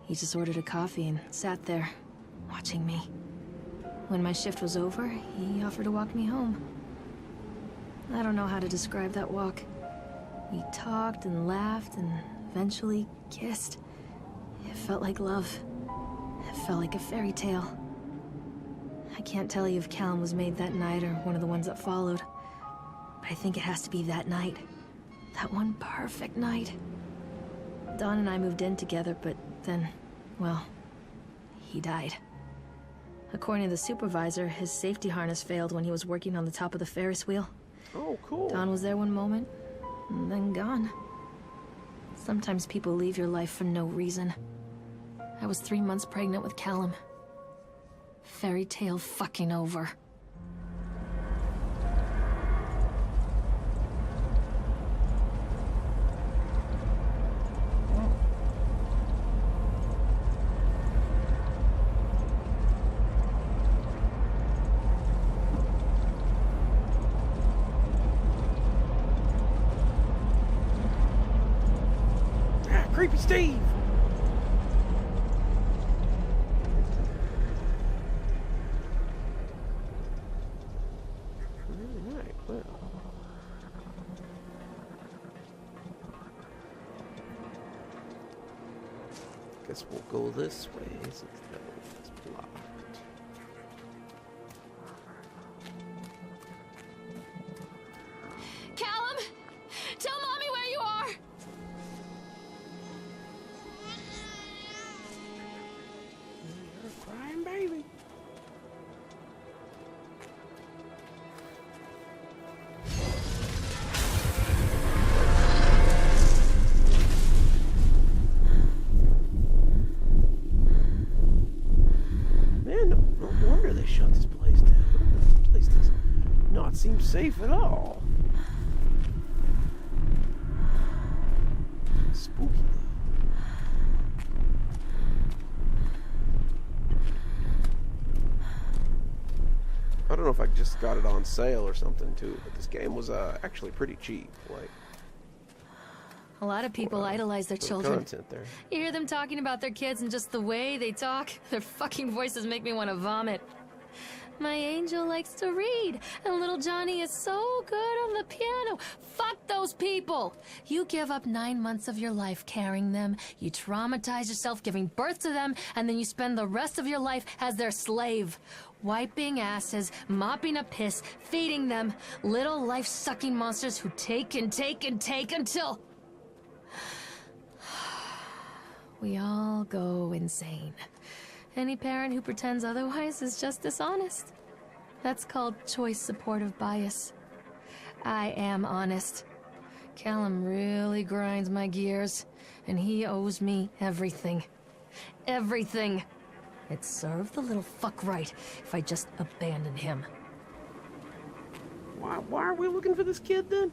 He just ordered a coffee and sat there, watching me. When my shift was over, he offered to walk me home. I don't know how to describe that walk. We talked and laughed and eventually kissed. It felt like love. It felt like a fairy tale. I can't tell you if Callum was made that night or one of the ones that followed, but I think it has to be that night. That one perfect night. Dawn and I moved in together, but then, well, he died. According to the supervisor, his safety harness failed when he was working on the top of the Ferris wheel. Oh, cool. Dawn was there one moment, and then gone. Sometimes people leave your life for no reason. I was 3 months pregnant with Callum. Fairy tale fucking over. Creepy Steve! Alright, well. Guess we'll go this way since that one's blocked. Callum! Tell Mommy where you are! You're a crying baby. seem safe at all. Spooky. I don't know if I just got it on sale or something too, but this game was actually pretty cheap. Like, A lot of people idolize their for the children. content there. You hear them talking about their kids and just the way they talk, their fucking voices make me want to vomit. My angel likes to read, and little Johnny is so good on the piano. Fuck those people! You give up 9 months of your life carrying them, you traumatize yourself giving birth to them, and then you spend the rest of your life as their slave. Wiping asses, mopping up piss, feeding them. Little life-sucking monsters who take and take and take until... we all go insane. Any parent who pretends otherwise is just dishonest. That's called choice supportive bias. I am honest. Callum really grinds my gears, and he owes me everything. Everything. It'd serve the little fuck right if I just abandoned him. Why are we looking for this kid then?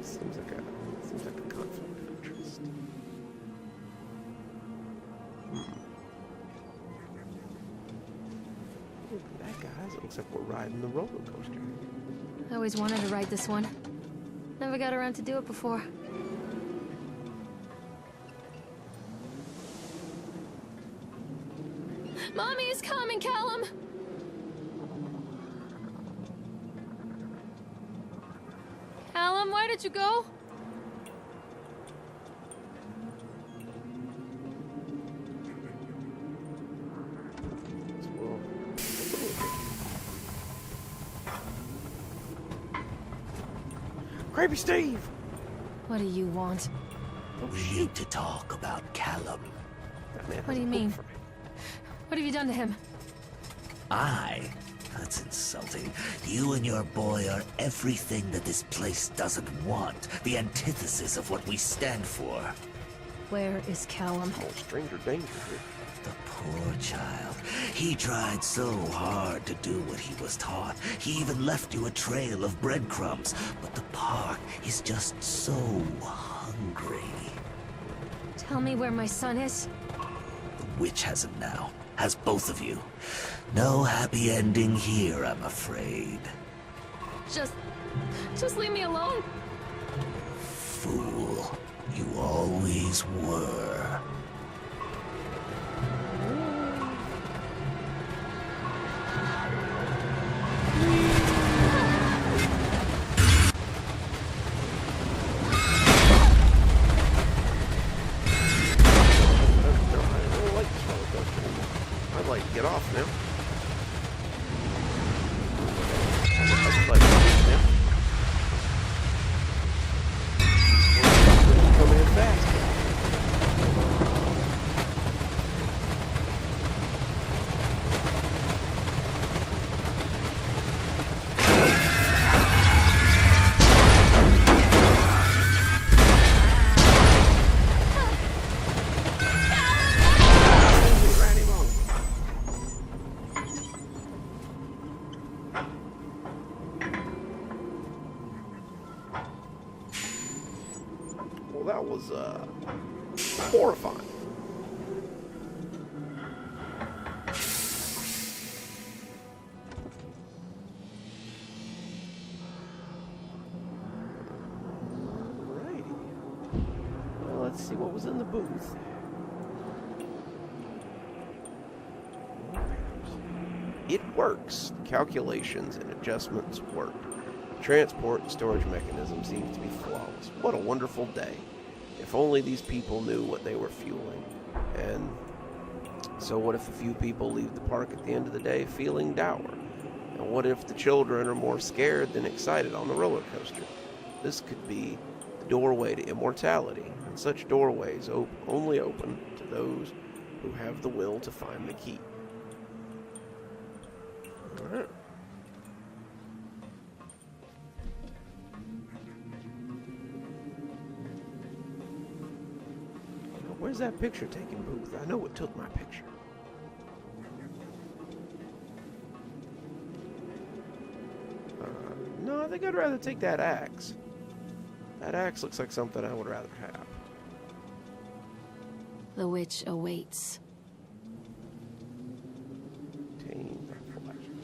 Seems like a conflict of interest. Look at that, guys. It looks like we're riding the roller coaster. I always wanted to ride this one. Never got around to do it before. Mommy is coming, Callum! Callum, why did you go? Creepy Steve! What do you want? We need to talk about Callum. That man What has do you a hook mean? for me. What have you done to him? That's insulting. You and your boy are everything that this place doesn't want. The antithesis of what we stand for. Where is Callum? Oh, stranger danger here. The poor child. He tried so hard to do what he was taught. He even left you a trail of breadcrumbs. But the park is just so hungry. Tell me where my son is. The witch has him now. Has both of you. No happy ending here, I'm afraid. Just leave me alone. Fool. You always were. Get off now. I just like this now. Coming in fast. That was horrifying. Alrighty. Well, let's see what was in the booth. It works. Calculations and adjustments work. Transport and storage mechanism seems to be flawless. What a wonderful day. If only these people knew what they were fueling. And so what if a few people leave the park at the end of the day feeling dour? And what if the children are more scared than excited on the roller coaster? This could be the doorway to immortality. And such doorways only open to those who have the will to find the key. Alright. Where's that picture taking booth? I know it took my picture. think I'd rather take that axe. That axe looks like something I would rather have. The witch awaits. Tame reflection.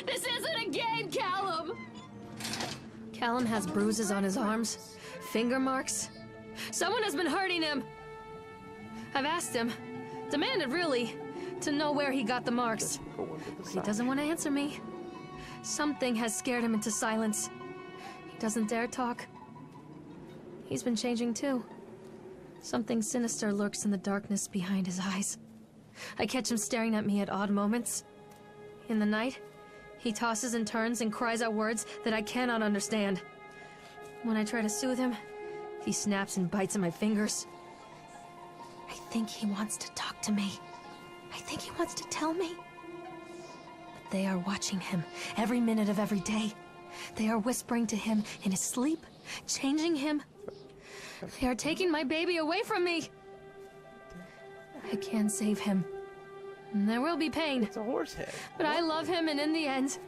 This isn't a game, Callum! Callum has bruises on his arms, finger marks. Someone has been hurting him. I've asked him, demanded really, to know where he got the marks. But he doesn't want to answer me. Something has scared him into silence. He doesn't dare talk. He's been changing too. Something sinister lurks in the darkness behind his eyes. I catch him staring at me at odd moments. In the night, he tosses and turns and cries out words that I cannot understand. When I try to soothe him, he snaps and bites at my fingers. I think he wants to talk to me. I think he wants to tell me. But they are watching him every minute of every day. They are whispering to him in his sleep, changing him. They are taking my baby away from me. I can save him. There will be pain. It's a horse head. But I love him, and in the end,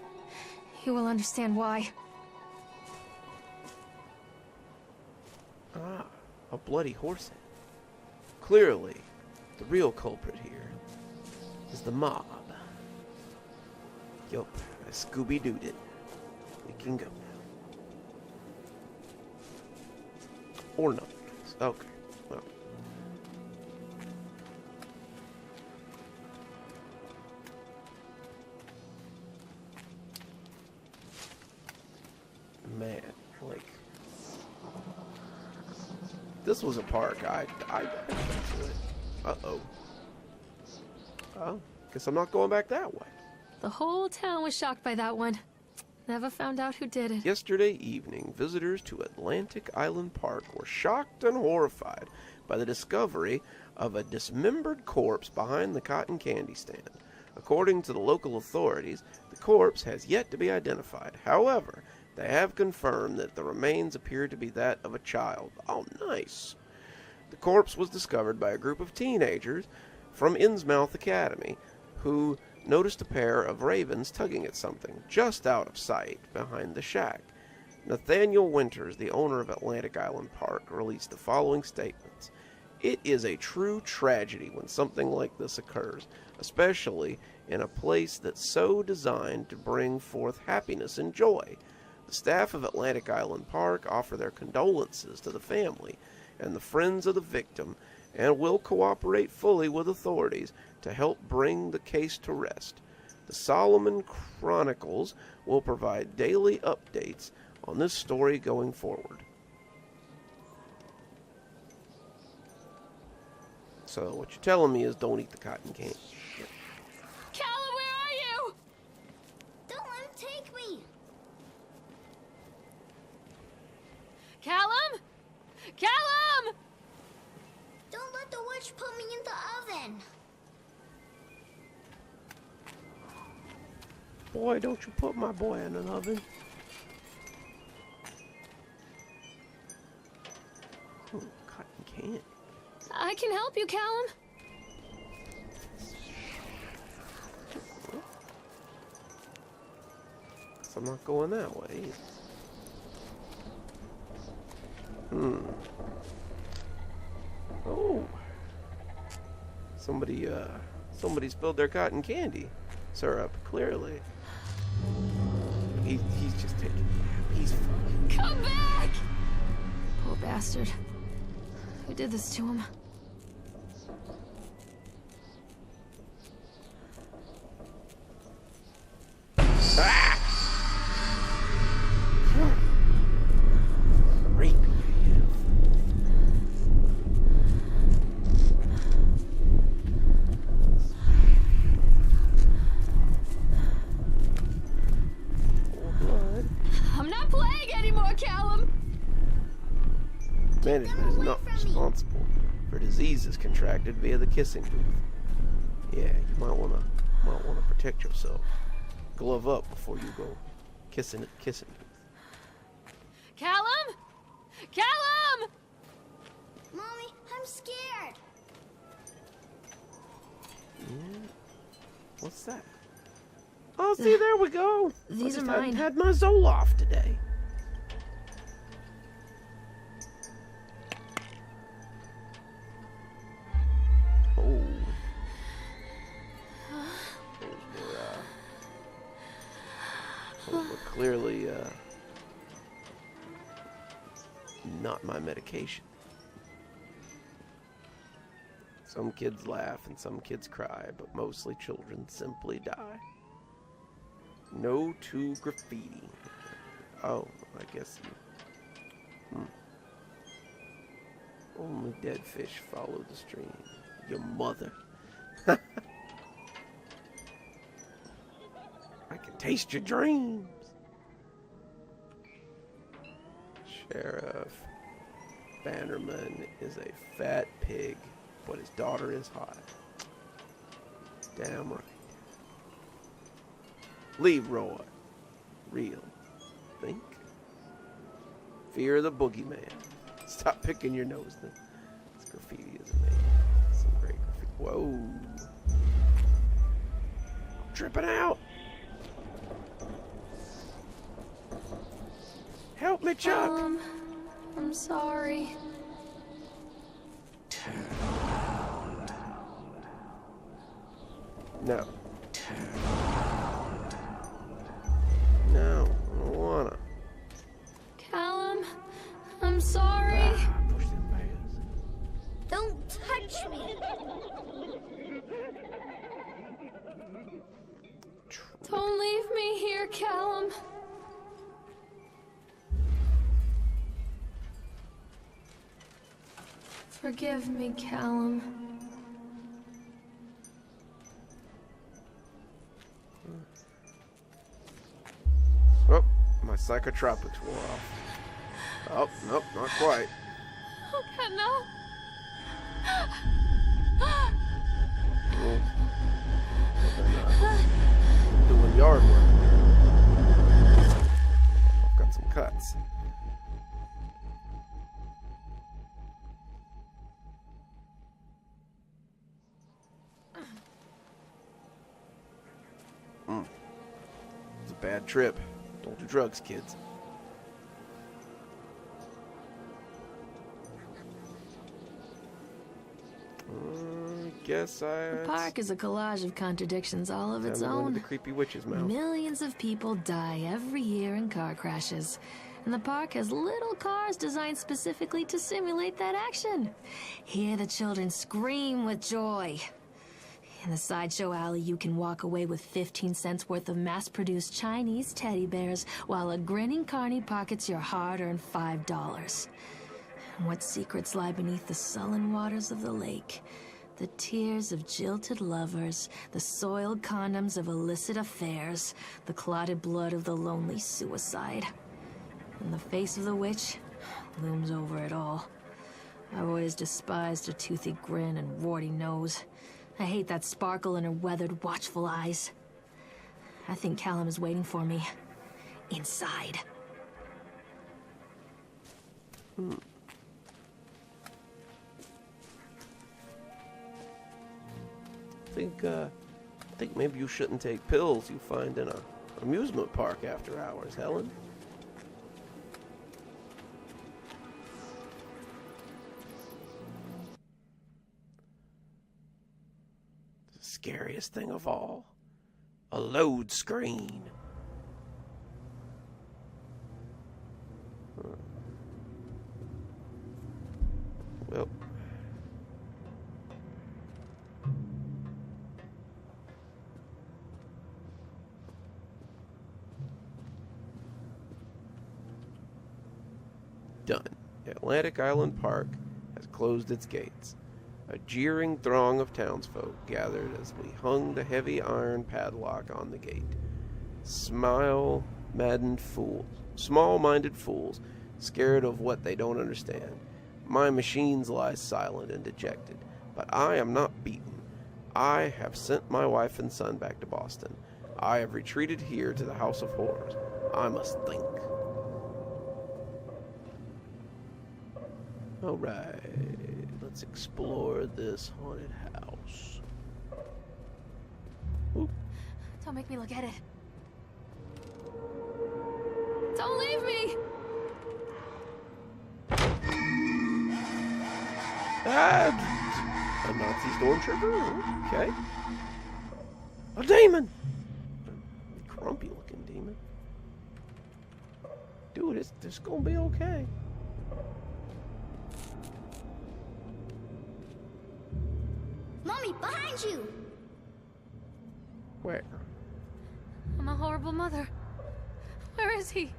he will understand why. Ah, a bloody horse head. Clearly, the real culprit here is the mob. Yup, I Scooby-Dooed it. We can go now. Or not. Okay, well. Man, like, this was a park. I went to it. Uh-oh. Oh, guess I'm not going back that way. The whole town was shocked by that one. Never found out who did it. Yesterday evening, visitors to Atlantic Island Park were shocked and horrified by the discovery of a dismembered corpse behind the cotton candy stand. According to the local authorities, the corpse has yet to be identified. However, they have confirmed that the remains appear to be that of a child. Oh, nice. The corpse was discovered by a group of teenagers from Innsmouth Academy who noticed a pair of ravens tugging at something just out of sight behind the shack. Nathaniel Winters, the owner of Atlantic Island Park, released the following statements. It is a true tragedy when something like this occurs, especially in a place that's so designed to bring forth happiness and joy. The staff of Atlantic Island Park offer their condolences to the family and the friends of the victim and will cooperate fully with authorities to help bring the case to rest. The Solomon Chronicles will provide daily updates on this story going forward. So what you're telling me is don't eat the cotton candy. Callum, where are you? Don't let him take me. Callum? Callum! Don't let the witch put me in the oven. Boy, don't you put my boy in an oven. Oh, cotton candy. I can help you, Callum. Guess I'm not going that way. Oh. Somebody spilled their cotton candy syrup, clearly. He's just taking a nap. He's fine. Come back! Poor bastard. Who did this to him? Ah! Creepy. Blood. I'm not playing anymore, Callum! Management is not responsible for diseases contracted via the kissing booth. Yeah, you might wanna protect yourself. Glove up before you go kissing booth. Callum? Callum! Mommy, I'm I'm scared. What's that? Oh, see, there we go. These I are just mine. had my Zoloft today. Oh. Those were clearly not my medication. Some kids laugh and some kids cry, but mostly children simply die. No to graffiti. Oh, I guess you... Only dead fish follow the stream. Your mother. I can taste your dreams. Sheriff Bannerman is a fat pig, but his daughter is hot. Damn right. Leroy. Real. Think. Fear the boogeyman. Stop picking your nose then. This graffiti is amazing. Some great graffiti. Whoa. I'm tripping out. Help me, Chuck. I'm sorry. No. No, I don't wanna. Callum, I'm sorry. Push them past. Don't touch me. Don't leave me here, Callum. Forgive me, Callum. Oh, my psychotropics wore off. Oh, nope, not quite. Okay, no. Well, they're doing yard work. I've got some cuts. It's a bad trip. Don't do drugs, kids. Guess The park is a collage of contradictions all of its Time to go into own. the creepy witch's mouth. Millions of people die every year in car crashes. And the park has little cars designed specifically to simulate that action. Hear the children scream with joy. In the sideshow alley, you can walk away with 15 cents worth of mass-produced Chinese teddy bears, while a grinning carny pockets your hard-earned $5. And what secrets lie beneath the sullen waters of the lake? The tears of jilted lovers, the soiled condoms of illicit affairs, the clotted blood of the lonely suicide. And the face of the witch looms over it all. I've always despised her toothy grin and warty nose. I hate that sparkle in her weathered, watchful eyes. I think Callum is waiting for me. Inside. I think maybe you shouldn't take pills you find in a amusement park after hours, Helen. The scariest thing of all, a load screen. Well, done. Atlantic Island Park has closed its gates. A jeering throng of townsfolk gathered as we hung the heavy iron padlock on the gate. Small-minded fools, scared of what they don't understand. My machines lie silent and dejected, but I am not beaten. I have sent my wife and son back to Boston. I have retreated here to the House of Horrors. I must think. Alright, Let's explore this haunted house. Oop. Don't make me look at it. Don't leave me! A Nazi stormtrooper? Okay. A demon! A grumpy looking demon. Dude, it's gonna be okay. Mommy, behind you! Where? I'm a horrible mother. Where is he?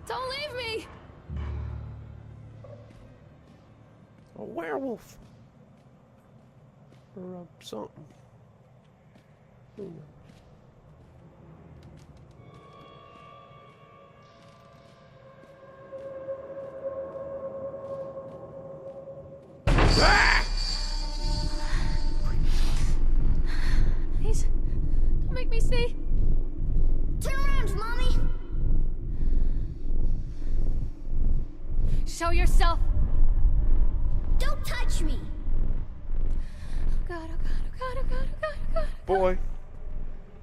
Don't leave me! A werewolf. Or something. Who knows? Please, don't make me see. Turn around, Mommy! Show yourself! Don't touch me! Oh God, oh God, oh God, oh God, oh God, oh God. Boy,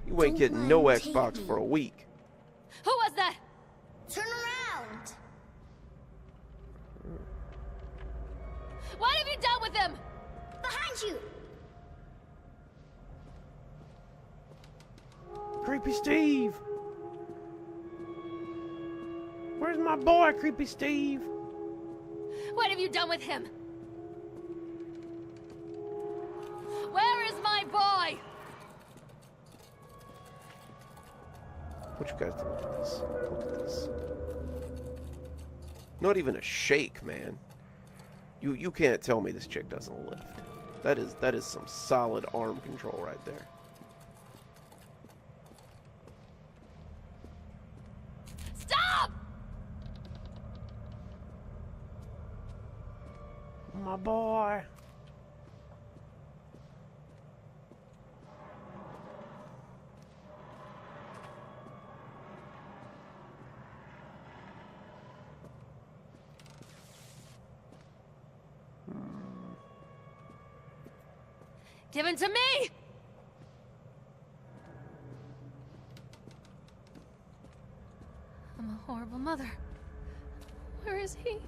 you ain't Don't getting no mind Xbox Tandy. for a week. Who was that? Turn around! What have you done with him? Behind you! Creepy Steve! Where's my boy, Creepy Steve? What have you done with him? Where is my boy? What you guys do with this? Look at this. Not even a shake, man. You can't tell me this chick doesn't lift. That is some solid arm control right there. Stop! My boy. Give him to me! I'm a horrible mother. Where is he?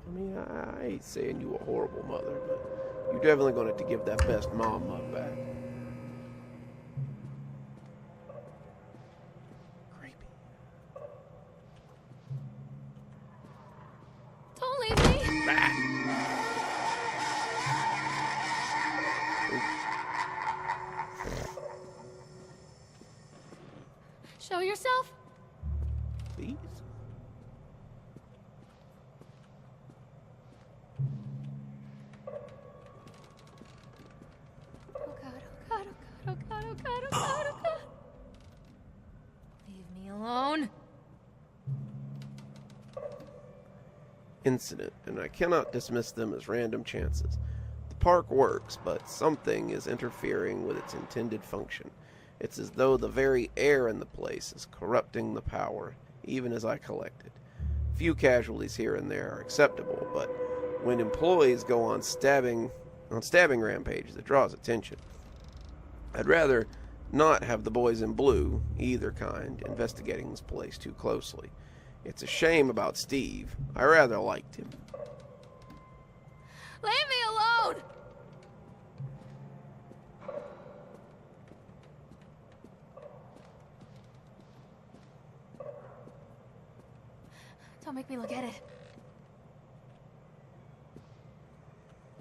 I mean, I ain't saying you a horrible mother, but you're definitely going to have to give that best mom love back. Creepy. Don't leave me! Show yourself? Please? Oh God, oh God, oh God, oh God, oh God, oh God, oh God. Leave me alone. Incident, and I cannot dismiss them as random chances. The park works, but something is interfering with its intended function. It's as though the very air in the place is corrupting the power, even as I collect it. Few casualties here and there are acceptable, but when employees go on stabbing rampages, it draws attention. I'd rather not have the boys in blue, either kind, investigating this place too closely. It's a shame about Steve. I rather liked him. Leave me alone! Don't make me look at it.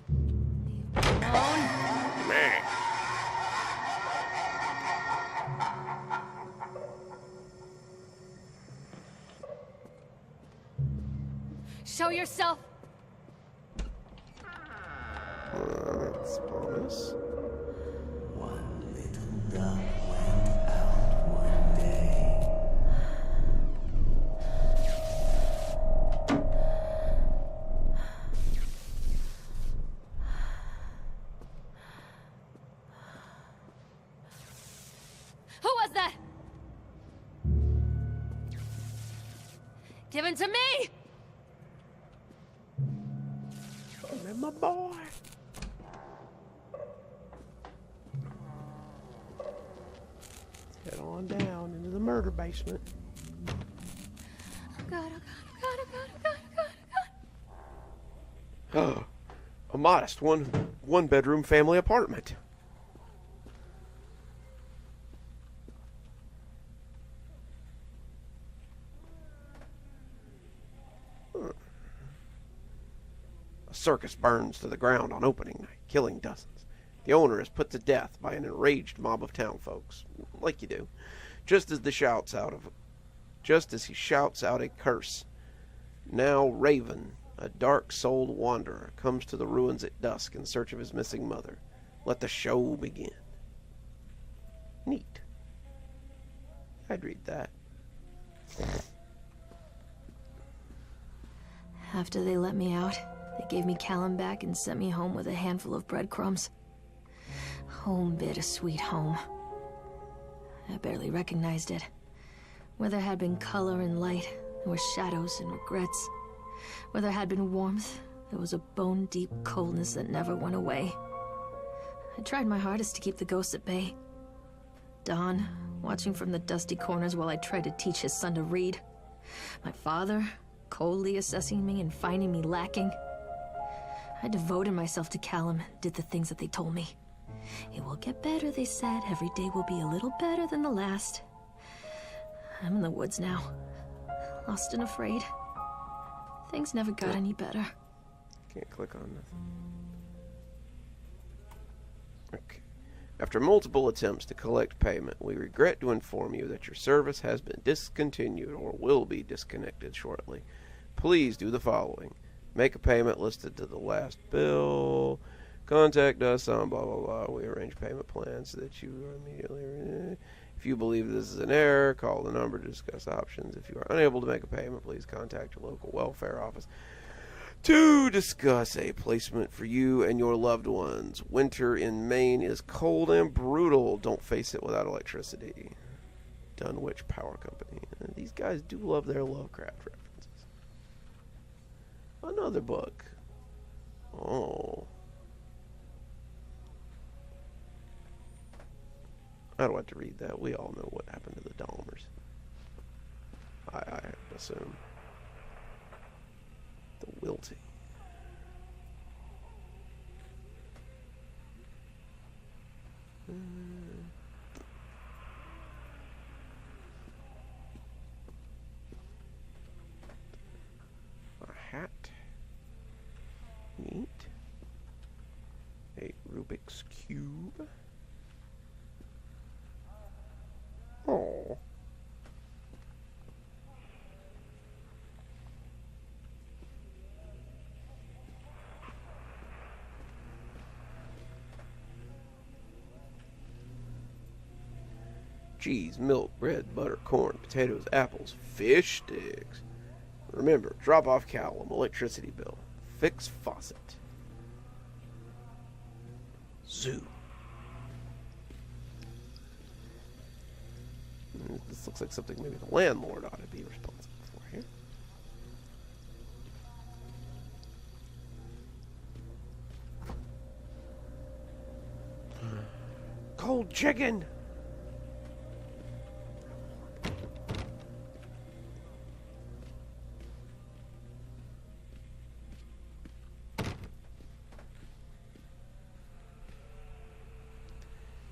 Leave me alone. Meh. Show yourself. That's ominous. One little duck went out one day. Who was that? Give him to me! my boy. Let's head on down into the murder basement. Oh God, oh God, oh God, oh God, oh God, oh God. A modest one bedroom family apartment. A circus burns to the ground on opening night, killing dozens. The owner is put to death by an enraged mob of town folks, like you do, just as he shouts out a curse. Now Raven, a dark-souled wanderer, comes to the ruins at dusk in search of his missing mother. Let the show begin. Neat. I'd read that. After they let me out, they gave me Callum back and sent me home with a handful of breadcrumbs. Home, bittersweet home. I barely recognized it. Where there had been color and light, there were shadows and regrets. Where there had been warmth, there was a bone-deep coldness that never went away. I tried my hardest to keep the ghosts at bay. Don, watching from the dusty corners while I tried to teach his son to read. My father, coldly assessing me and finding me lacking. I devoted myself to Callum, did the things that they told me. It will get better, they said. Every day will be a little better than the last. I'm in the woods now, lost and afraid. Things never got any better. Can't click on nothing. Okay. After multiple attempts to collect payment, we regret to inform you that your service has been discontinued or will be disconnected shortly. Please do the following. Make a payment listed to the last bill. Contact us on blah, blah, blah. We arrange payment plans so that you are immediately... If you believe this is an error, call the number to discuss options. If you are unable to make a payment, please contact your local welfare office to discuss a placement for you and your loved ones. Winter in Maine is cold and brutal. Don't face it without electricity. Dunwich Power Company. These guys do love their Lovecraft references. Another book. Oh. I don't have to read that. We all know what happened to the Dahmers. I assume. The wilting. A hat. Neat. A Rubik's Cube. Oh. Cheese, milk, bread, butter, corn, potatoes, apples, fish sticks. Remember, drop off Callum, electricity bill. Fix faucet. Zoo. This looks like something maybe the landlord ought to be responsible for here. Cold chicken!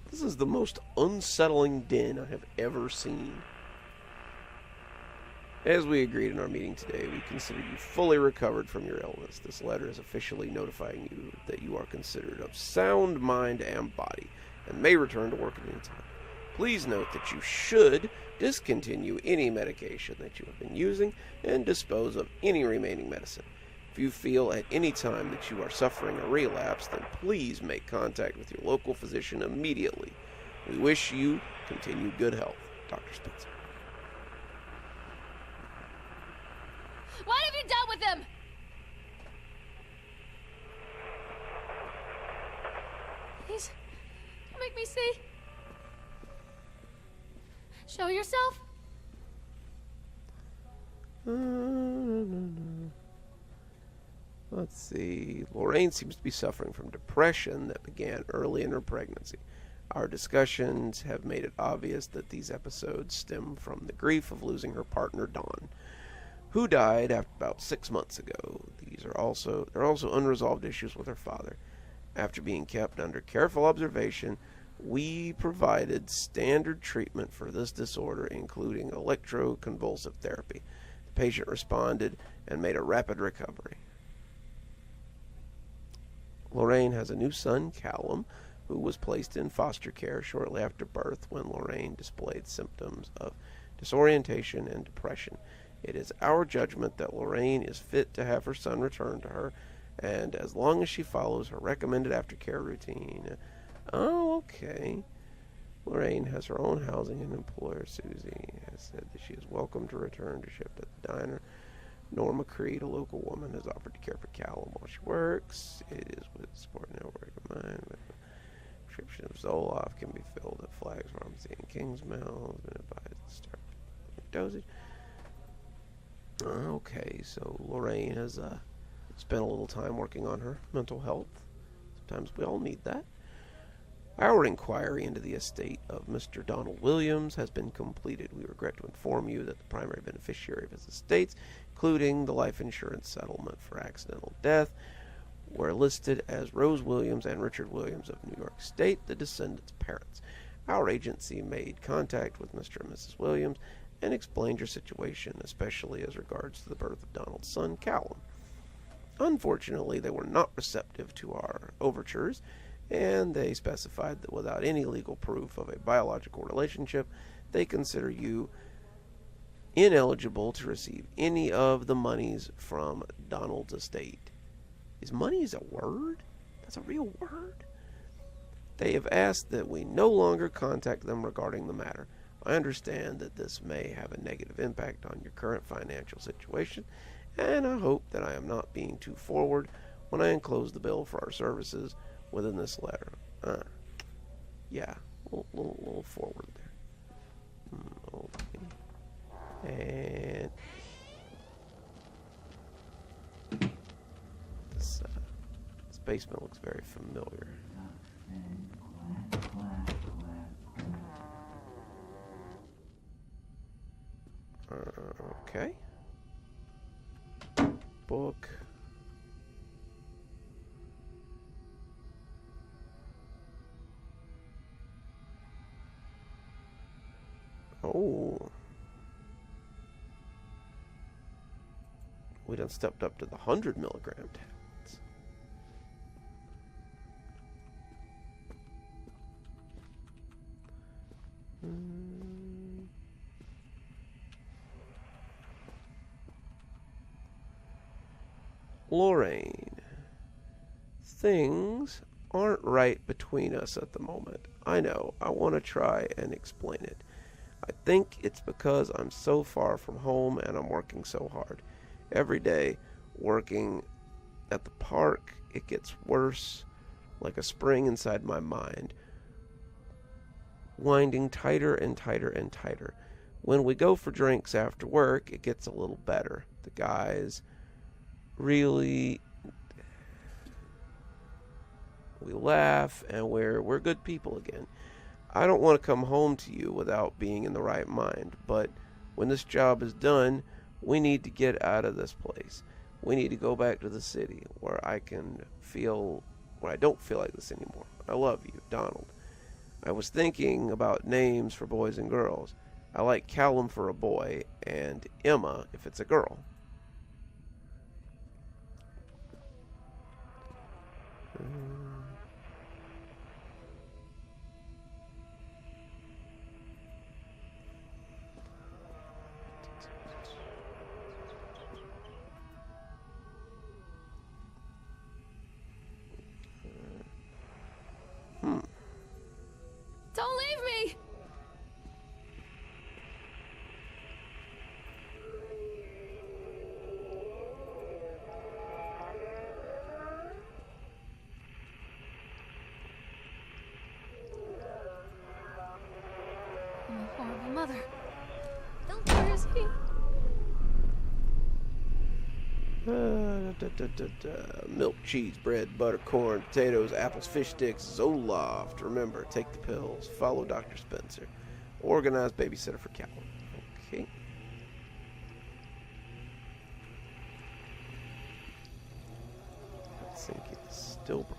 This is the most unsettling den I have ever seen. As we agreed in our meeting today, we consider you fully recovered from your illness. This letter is officially notifying you that you are considered of sound mind and body and may return to work at any time. Please note that you should discontinue any medication that you have been using and dispose of any remaining medicine. If you feel at any time that you are suffering a relapse, then please make contact with your local physician immediately. We wish you continued good health. Dr. Spencer. What have you done with him? Please, make me see. Show yourself. Let's see. Lorraine seems to be suffering from depression that began early in her pregnancy. Our discussions have made it obvious that these episodes stem from the grief of losing her partner, Dawn, who died about 6 months ago. There are also unresolved issues with her father. After being kept under careful observation, we provided standard treatment for this disorder, including electroconvulsive therapy. The patient responded and made a rapid recovery. Lorraine has a new son, Callum, who was placed in foster care shortly after birth when Lorraine displayed symptoms of disorientation and depression. It is our judgment that Lorraine is fit to have her son returned to her, and as long as she follows her recommended aftercare routine. Oh, okay. Lorraine has her own housing, and employer Susie has said that she is welcome to return to shift at the diner. Norma Creed, a local woman, has offered to care for Callum while she works. It is with support network of mine. The prescription of Zoloft can be filled at Flags Pharmacy in Kingsmill. Has been advised to start dosage. Okay, so Lorraine has spent a little time working on her mental health. Sometimes we all need that. Our inquiry into the estate of Mr. Donald Williams has been completed. We regret to inform you that the primary beneficiary of his estates, including the life insurance settlement for accidental death, were listed as Rose Williams and Richard Williams of New York State, the descendants' parents. Our agency made contact with Mr. and Mrs. Williams and explained your situation, especially as regards to the birth of Donald's son, Callum. Unfortunately, they were not receptive to our overtures, and they specified that without any legal proof of a biological relationship, they consider you ineligible to receive any of the monies from Donald's estate. Is monies a word? That's a real word. They have asked that we no longer contact them regarding the matter. I understand that this may have a negative impact on your current financial situation, and I hope that I am not being too forward when I enclose the bill for our services within this letter. Yeah, a little forward there. Okay. And this basement looks very familiar. Okay. Book. Oh. We done stepped up to the 100 milligram tablets. Lorraine, things aren't right between us at the moment. I know. I want to try and explain it. I think it's because I'm so far from home and I'm working so hard. Every day, working at the park, it gets worse, like a spring inside my mind, winding tighter and tighter and tighter. When we go for drinks after work, it gets a little better. The guys really, we laugh and we're good people again. I don't want to come home to you without being in the right mind, but when this job is done, we need to get out of this place. We need to go back to the city where I don't feel like this anymore. I love you, Donald. I was thinking about names for boys and girls. I like Callum for a boy and Emma if it's a girl. Don't leave me! I'm a horrible mother. Where is he? Milk, cheese, bread, butter, corn, potatoes, apples, fish sticks, Zoloft. Remember, take the pills. Follow Dr. Spencer. Organized babysitter for Callum. Okay. I think it's still broke.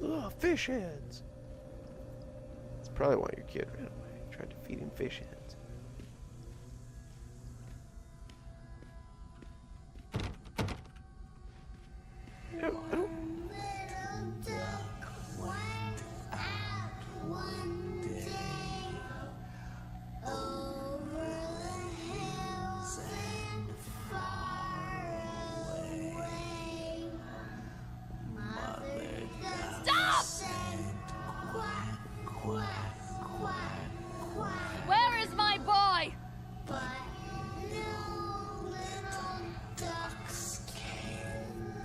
Ugh, fish heads. That's probably why your kid ran away. Tried to feed him fish heads. Where is my boy?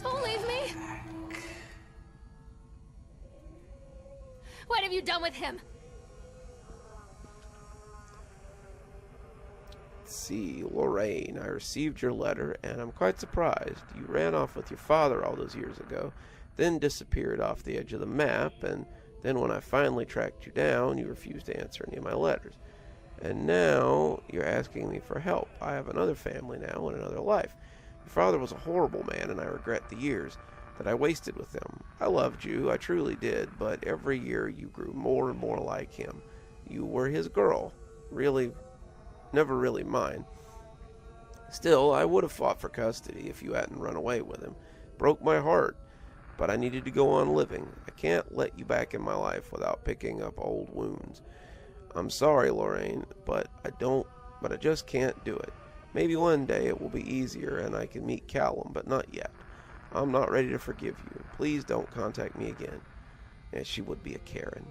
Don't leave me. What have you done with him? Let's see, Lorraine, I received your letter, and I'm quite surprised. You ran off with your father all those years ago, then disappeared off the edge of the map, and then when I finally tracked you down, you refused to answer any of my letters. And now you're asking me for help. I have another family now and another life. Your father was a horrible man, and I regret the years that I wasted with him. I loved you, I truly did, but every year you grew more and more like him. You were his girl, really, never really mine. Still, I would have fought for custody if you hadn't run away with him. Broke my heart, but I needed to go on living. I can't let you back in my life without picking up old wounds. I'm sorry, Lorraine, but I just can't do it. Maybe one day it will be easier and I can meet Callum, but not yet. I'm not ready to forgive you. Please don't contact me again. And she would be a Karen.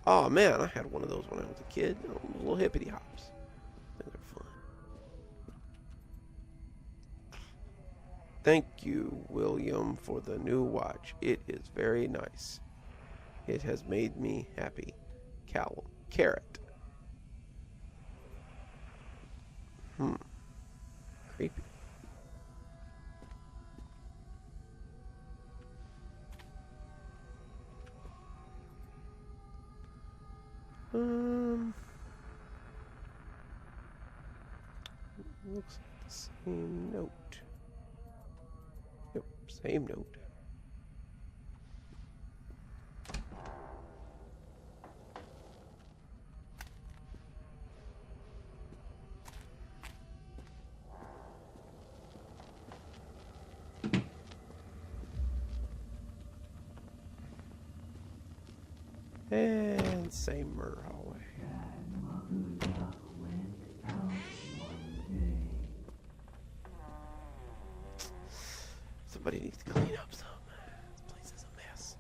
Oh man, I had one of those when I was a kid. Little hippity hops. They're fun. Thank you, William, for the new watch. It is very nice. It has made me happy. Callum. Carrot. Creepy. Looks like the same note. Yep, same note. And same murder hallway. Somebody needs to clean up some. This place is a mess.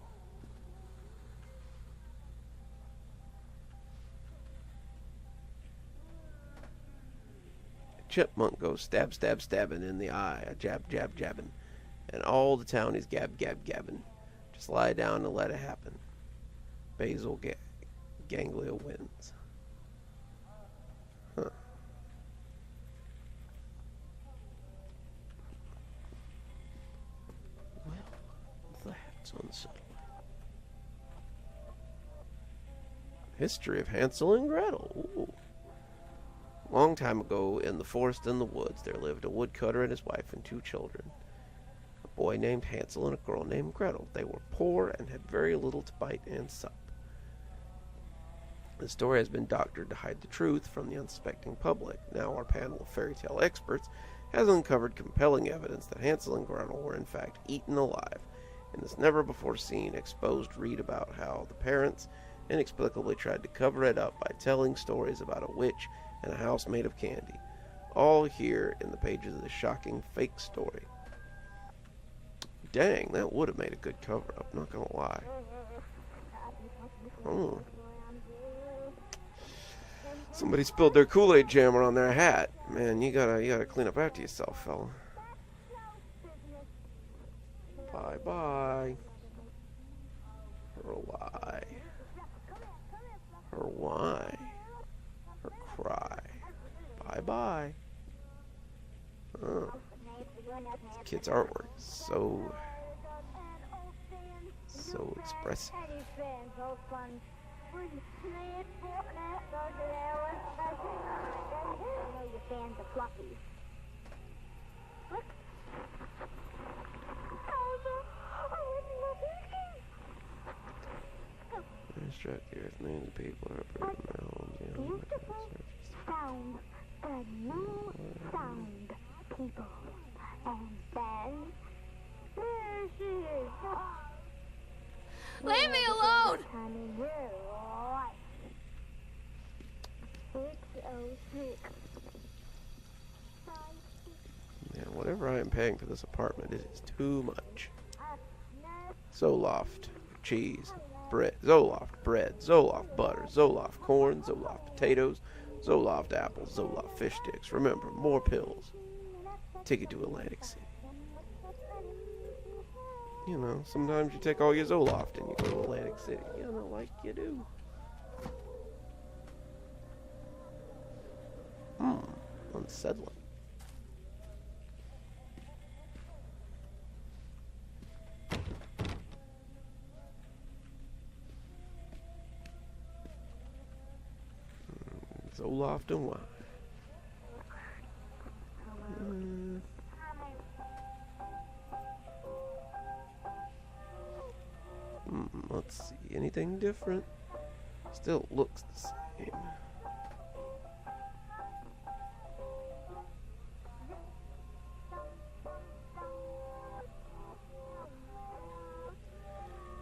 A chipmunk goes stab, stab, stabbing in the eye. A jab, jab, jabbing. And all the town is gab, gab, gabbing. Just lie down and let it happen. Basal ganglia wins. Huh. Well, that's unsettling. History of Hansel and Gretel. Ooh. Long time ago, in the forest and the woods, there lived a woodcutter and his wife and 2 children. A boy named Hansel and a girl named Gretel. They were poor and had very little to bite and sup. The story has been doctored to hide the truth from the unsuspecting public. Now our panel of fairy tale experts has uncovered compelling evidence that Hansel and Gretel were in fact eaten alive. In this never-before-seen exposed read about how the parents inexplicably tried to cover it up by telling stories about a witch and a house made of candy. All here in the pages of this shocking fake story. Dang, that would have made a good cover-up, not gonna lie. Oh. Somebody spilled their Kool-Aid jammer on their hat. Man, you gotta clean up after yourself, fella. Bye-bye. Her lie. Her why. Her cry. Bye-bye. This kid's artwork is so expressive. Struck the earth, millions of people are uprooted from their homes. Sound, the new sound, people. And then there she is. Leave me alone! 606. Man, whatever I am paying for this apartment, it is too much. Zoloft, cheese, bread, Zoloft bread, Zoloft butter, Zoloft corn, Zoloft potatoes, Zoloft apples, Zoloft fish sticks. Remember, more pills. Ticket to Atlantic City. You know, sometimes you take all your Zoloft and you go to Atlantic City. You know, like you do. Unsettling. Zoloft and wine. Let's see. Anything different? Still looks the same.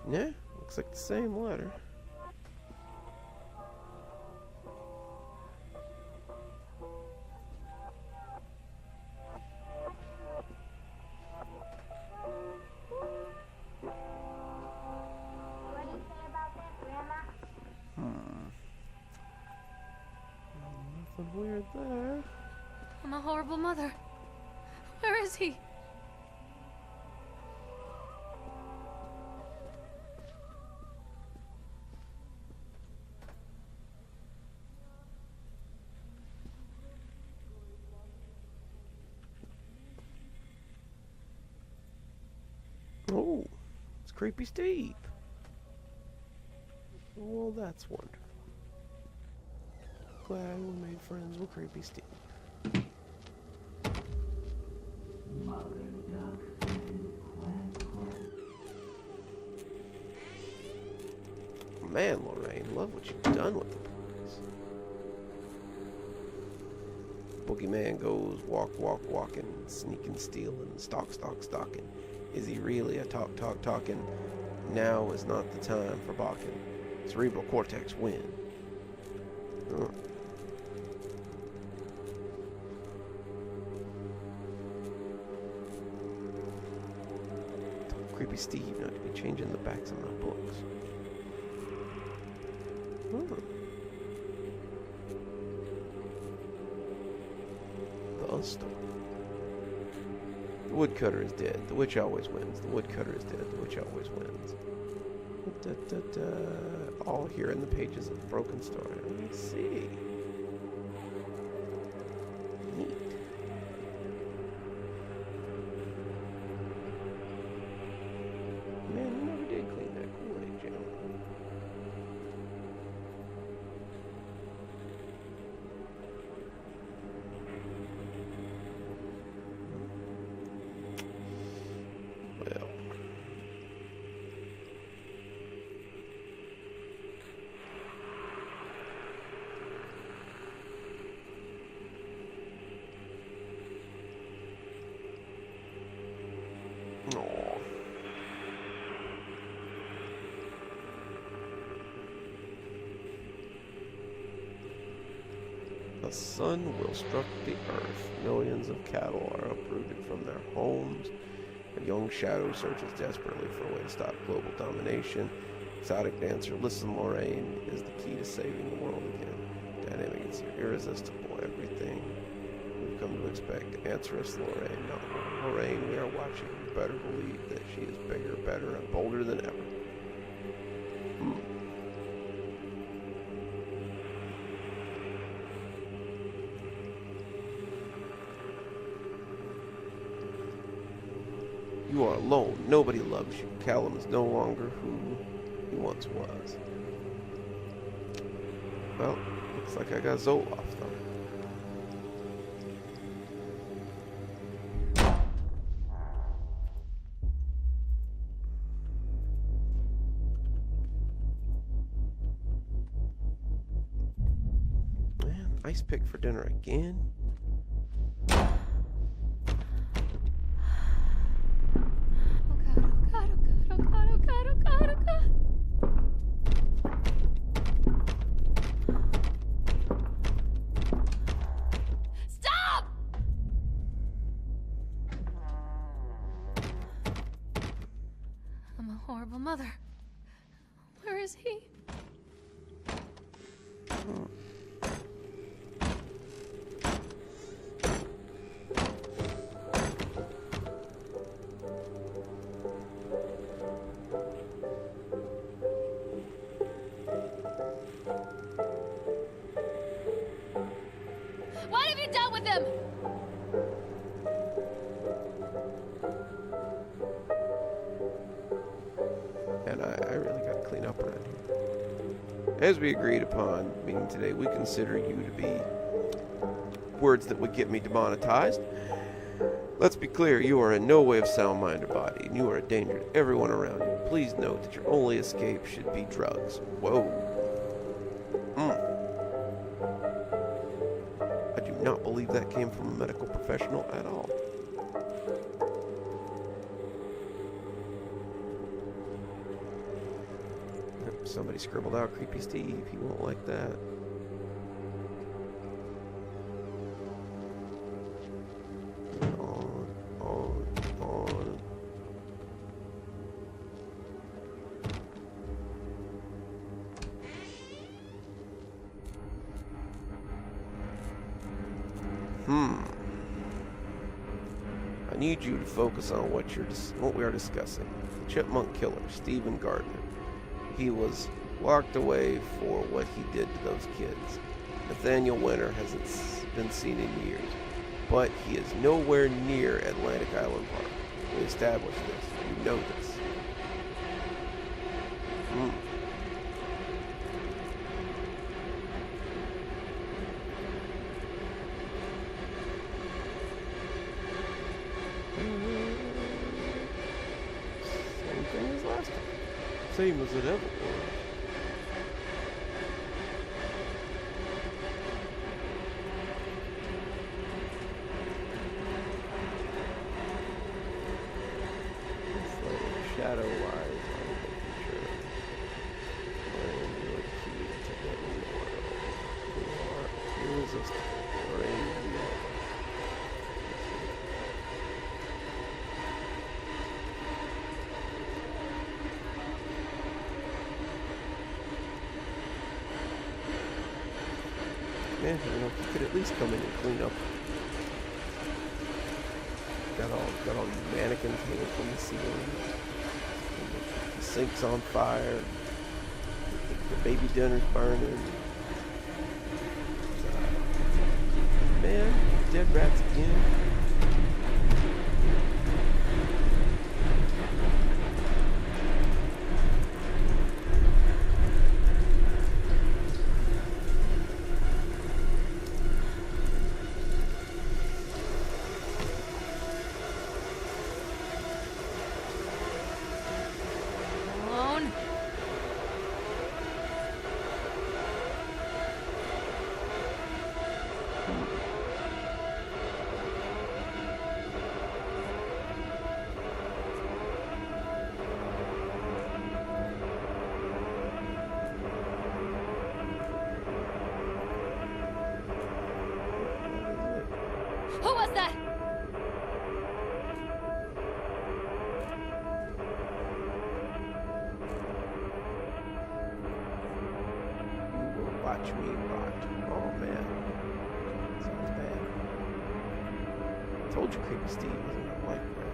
Yeah, looks like the same letter. Nothing weird there. I'm a horrible mother. Where is he? Oh, it's Creepy Steve. Well, that's wonderful. Glad we made friends with Creepy Steve. Man, Lorraine, love what you've done with the boys. Boogeyman goes walking, sneaking, stealing, stalking. Is he really a talking? Now is not the time for balking. Cerebral cortex win. Oh. Creepy Steve not to be changing the backs of my books. The story. The woodcutter is dead. The witch always wins. The woodcutter is dead. The witch always wins. All here in the pages of the Broken Story. Let me see. Neat. Man, you never did clean that Kool-Aid, Jim. Well. Aww. The sun will struck the earth. Millions of cattle are uprooted from their homes. A young shadow searches desperately for a way to stop global domination. Exotic dancer, listen, Lorraine, is the key to saving the world again. Dynamic, it's irresistible. Everything we've come to expect. Answer us, Lorraine. No, Lorraine, we are watching. You better believe that she is bigger, better, and bolder than ever. You are alone. Nobody loves you. Callum is no longer who he once was. Well, looks like I got Zoloft, though. Man, ice pick for dinner again? Horrible mother. Where is he? What have you done with him? And I really got to clean up around here. As we agreed upon meeting today, we consider you to be words that would get me demonetized. Let's be clear, you are in no way of sound mind or body, and you are a danger to everyone around you. Please note that your only escape should be drugs. Whoa. I do not believe that came from a medical professional at all. Somebody scribbled out Creepy Steve. He won't like that. On. I need you to focus on what we are discussing. The Chipmunk Killer, Stephen Gardner. He was locked away for what he did to those kids. Nathaniel Winter hasn't been seen in years, but he is nowhere near Atlantic Island Park. We established this. You know this. Same thing as last time. Same as it ever was. It's like shadow lies on making sure Lorraine, you are key to getting the world. You are irresistible. Lorraine, you are. Man, you know, if you could at least come in and clean up. Got all these mannequins hanging from the ceiling. The sink's on fire. The baby dinner's burning. Man, dead rats again. Who was that? You will watch me rot. Oh man. Sounds bad. Told you Creepy Steve wasn't like that.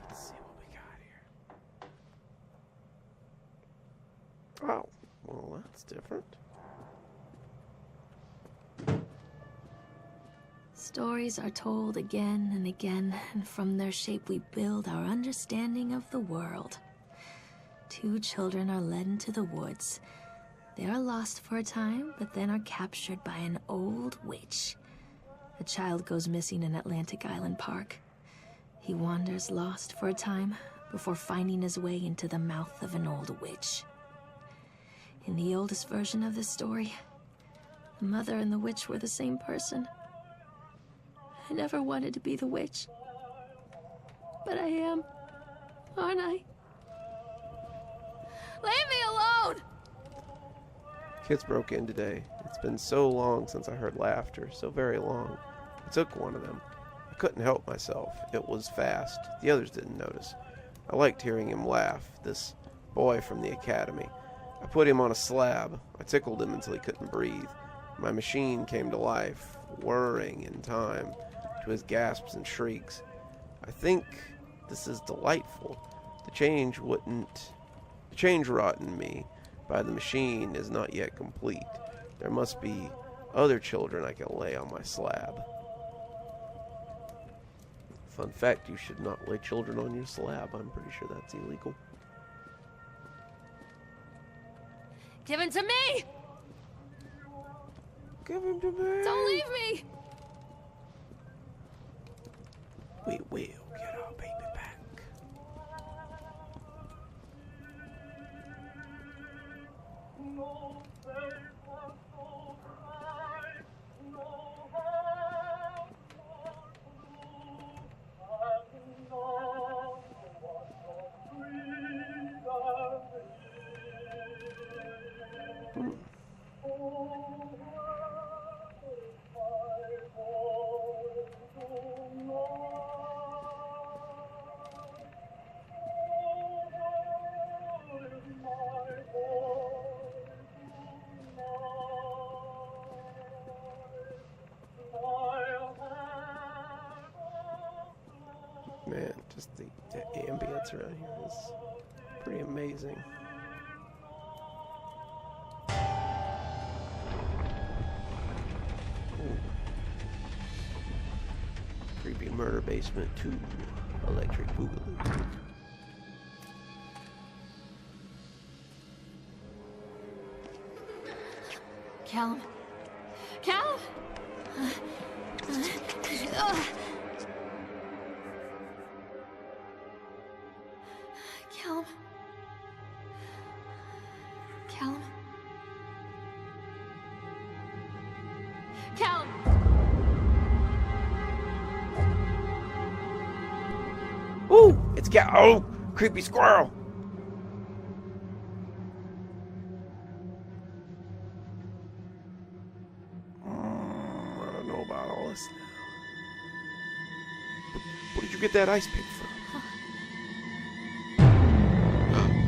Let's see what we got here. Oh, well, that's different. Stories are told again and again, and from their shape we build our understanding of the world. 2 children are led into the woods. They are lost for a time, but then are captured by an old witch. A child goes missing in Atlantic Island Park. He wanders lost for a time before finding his way into the mouth of an old witch. In the oldest version of this story, the mother and the witch were the same person. I never wanted to be the witch. But I am, aren't I? Leave me alone! Kids broke in today. It's been so long since I heard laughter, so very long. I took one of them. I couldn't help myself. It was fast. The others didn't notice. I liked hearing him laugh, this boy from the academy. I put him on a slab. I tickled him until he couldn't breathe. My machine came to life, whirring in time to his gasps and shrieks. I think this is delightful. The change wrought in me by the machine is not yet complete. There must be other children I can lay on my slab. Fun fact, you should not lay children on your slab. I'm pretty sure that's illegal. Give him to me! Give him to me! Don't leave me! We will get our baby back. Man, just the ambience around here is pretty amazing. Ooh. Creepy Murder Basement 2, Electric Boogaloo. Callum? Callum? Callum? Callum? Callum! Ooh, it's got creepy squirrel. I don't know about all this now. Where did you get that ice pick from?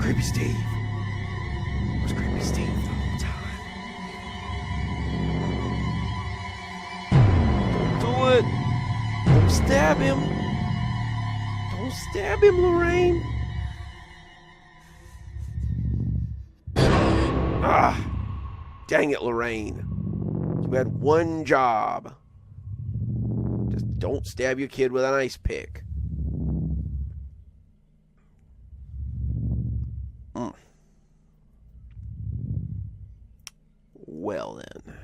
Creepy Steve. It was Creepy Steve the whole time. Don't do it. Don't stab him. Don't stab him, Lorraine. Ah, dang it, Lorraine. You had one job. Just don't stab your kid with an ice pick. Well then.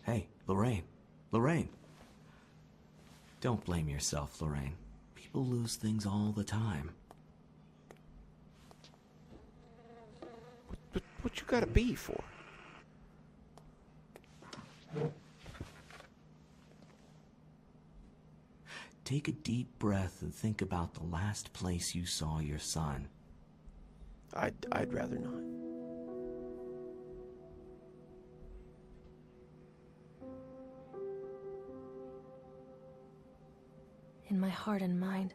Hey, Lorraine. Lorraine. Don't blame yourself, Lorraine. People lose things all the time. What you gotta be for? take a deep breath and think about the last place you saw your son. I'd rather not. In my heart and mind,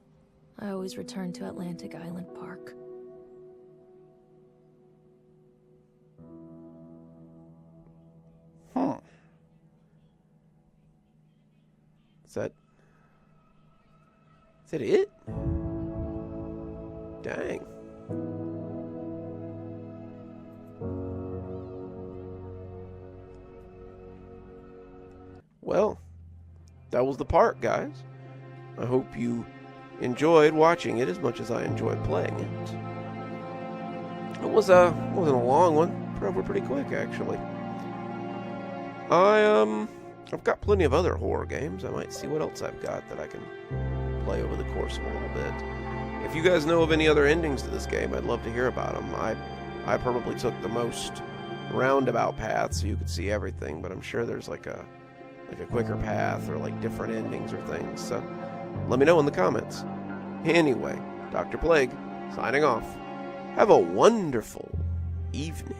I always return to Atlantic Island Park. Is that it? Dang. Well, that was the park, guys. I hope you enjoyed watching it as much as I enjoyed playing it. It wasn't a long one. Drove pretty quick, actually. I've got plenty of other horror games. I might see what else I've got that I can play over the course of a little bit. If you guys know of any other endings to this game, I'd love to hear about them. I probably took the most roundabout path so you could see everything, but I'm sure there's like a quicker path or like different endings or things. So let me know in the comments. Anyway, Dr. Plague signing off. Have a wonderful evening.